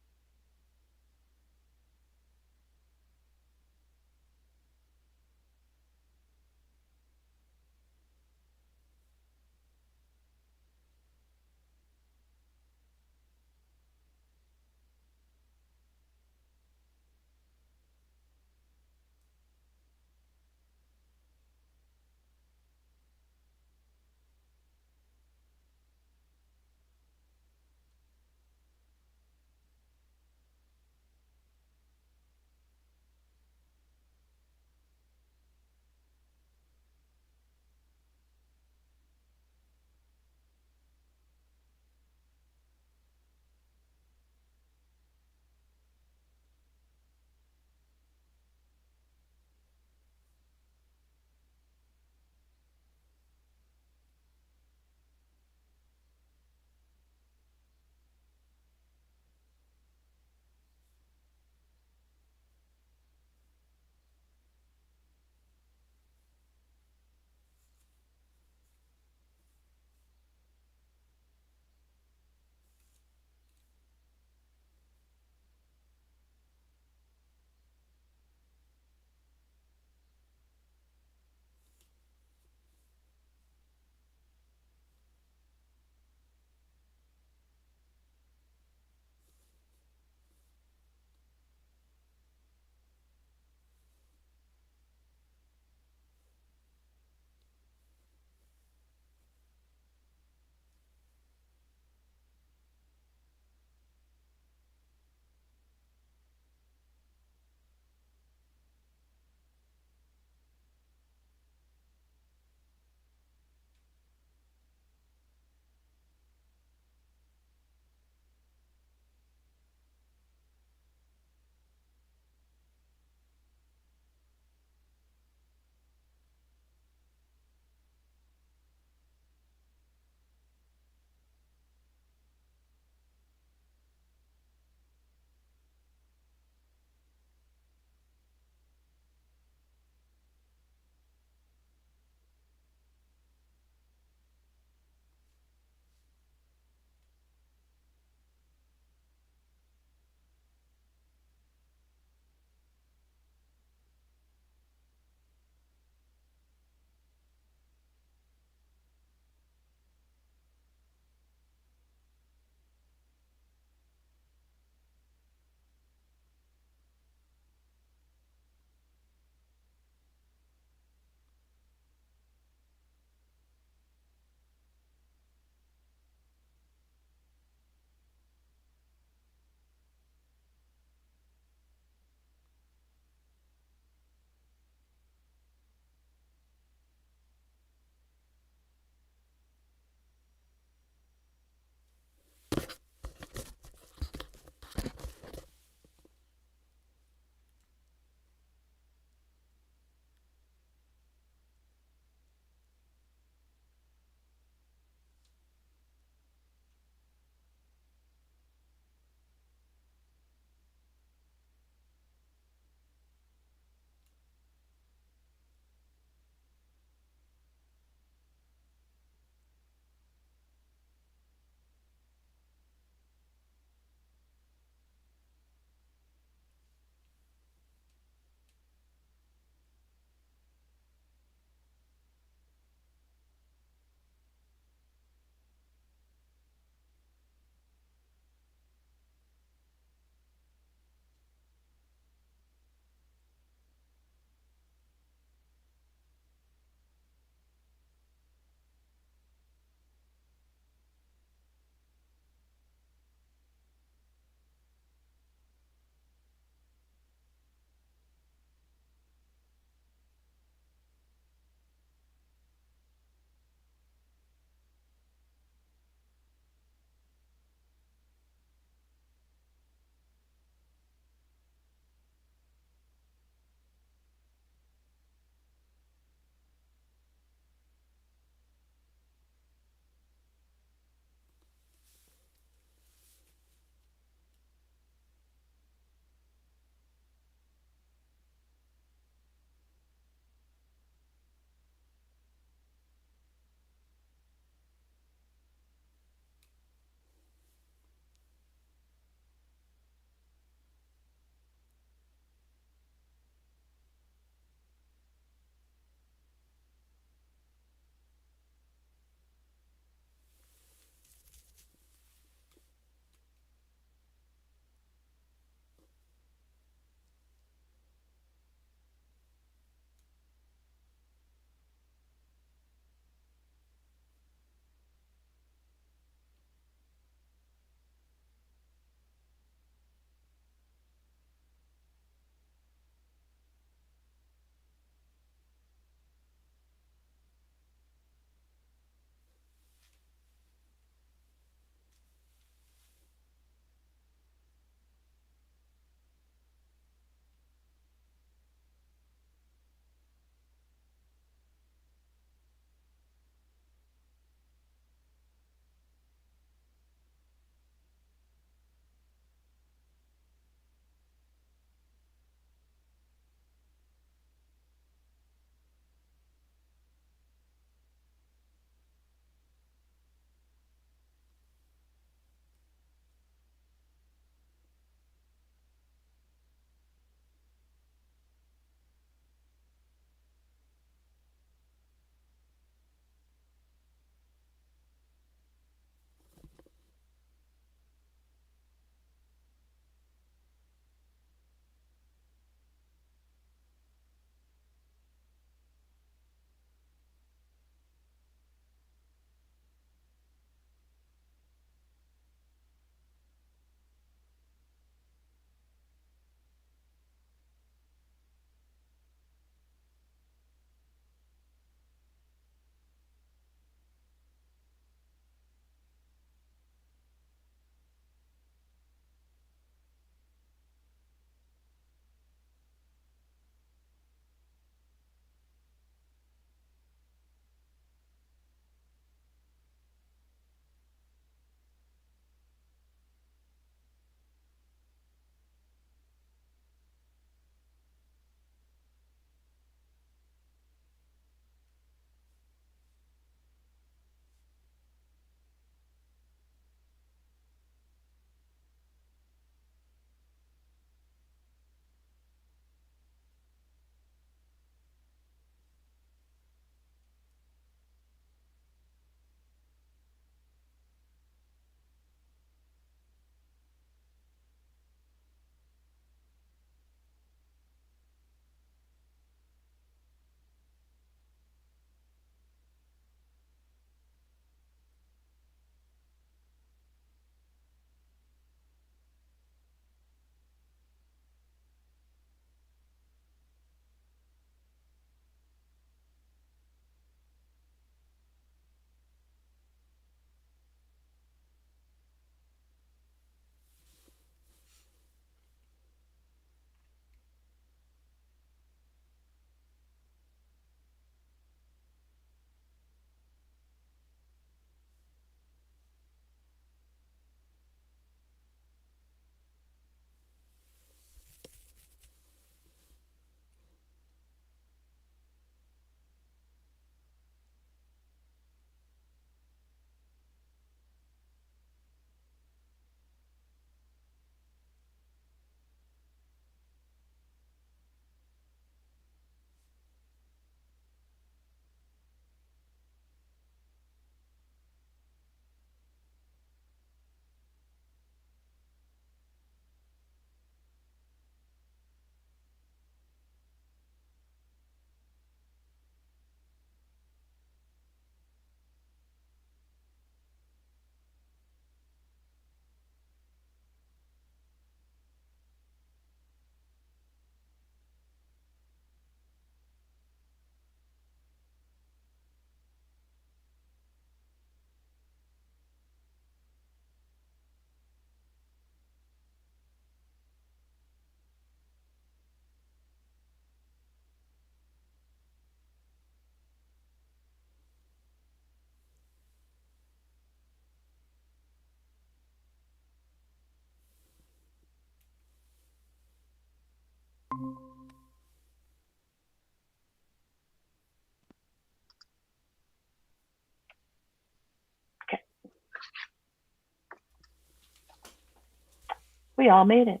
We all made it.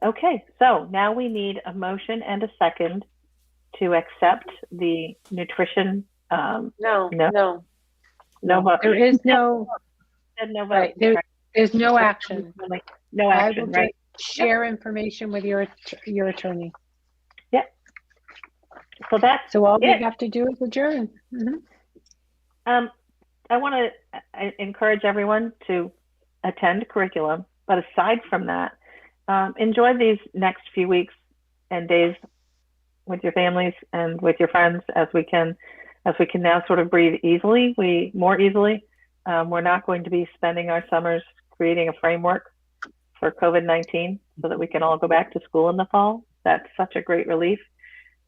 Okay, so now we need a motion and a second to accept the nutrition. No. No vote. There is no, No vote. right, there's no action. No I action, will right? just share information with your attorney. Yep. So that's So all we it. have to do is adjourn. I want to encourage everyone to attend curriculum, but aside from that, enjoy these next few weeks and days with your families and with your friends as we can now sort of breathe more easily. We're not going to be spending our summers creating a framework for COVID-19 so that we can all go back to school in the fall. That's such a great relief.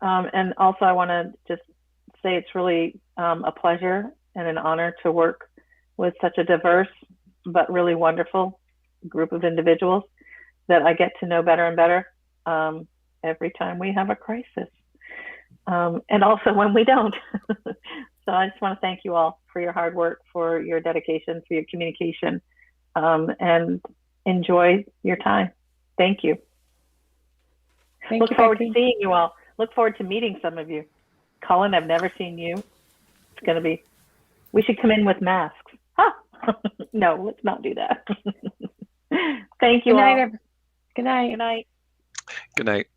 And also I want to just say it's really a pleasure and an honor to work with such a diverse but really wonderful group of individuals that I get to know better and better every time we have a crisis. And also when we don't. So I just want to thank you all for your hard work, for your dedication, for your communication, and enjoy your time. Thank you. Look forward to seeing you all. Look forward to meeting some of you. Colin, I've never seen you. It's going to be, we should come in with masks. Huh? No, let's not do that. Thank you all. Good night. Good night. Good night.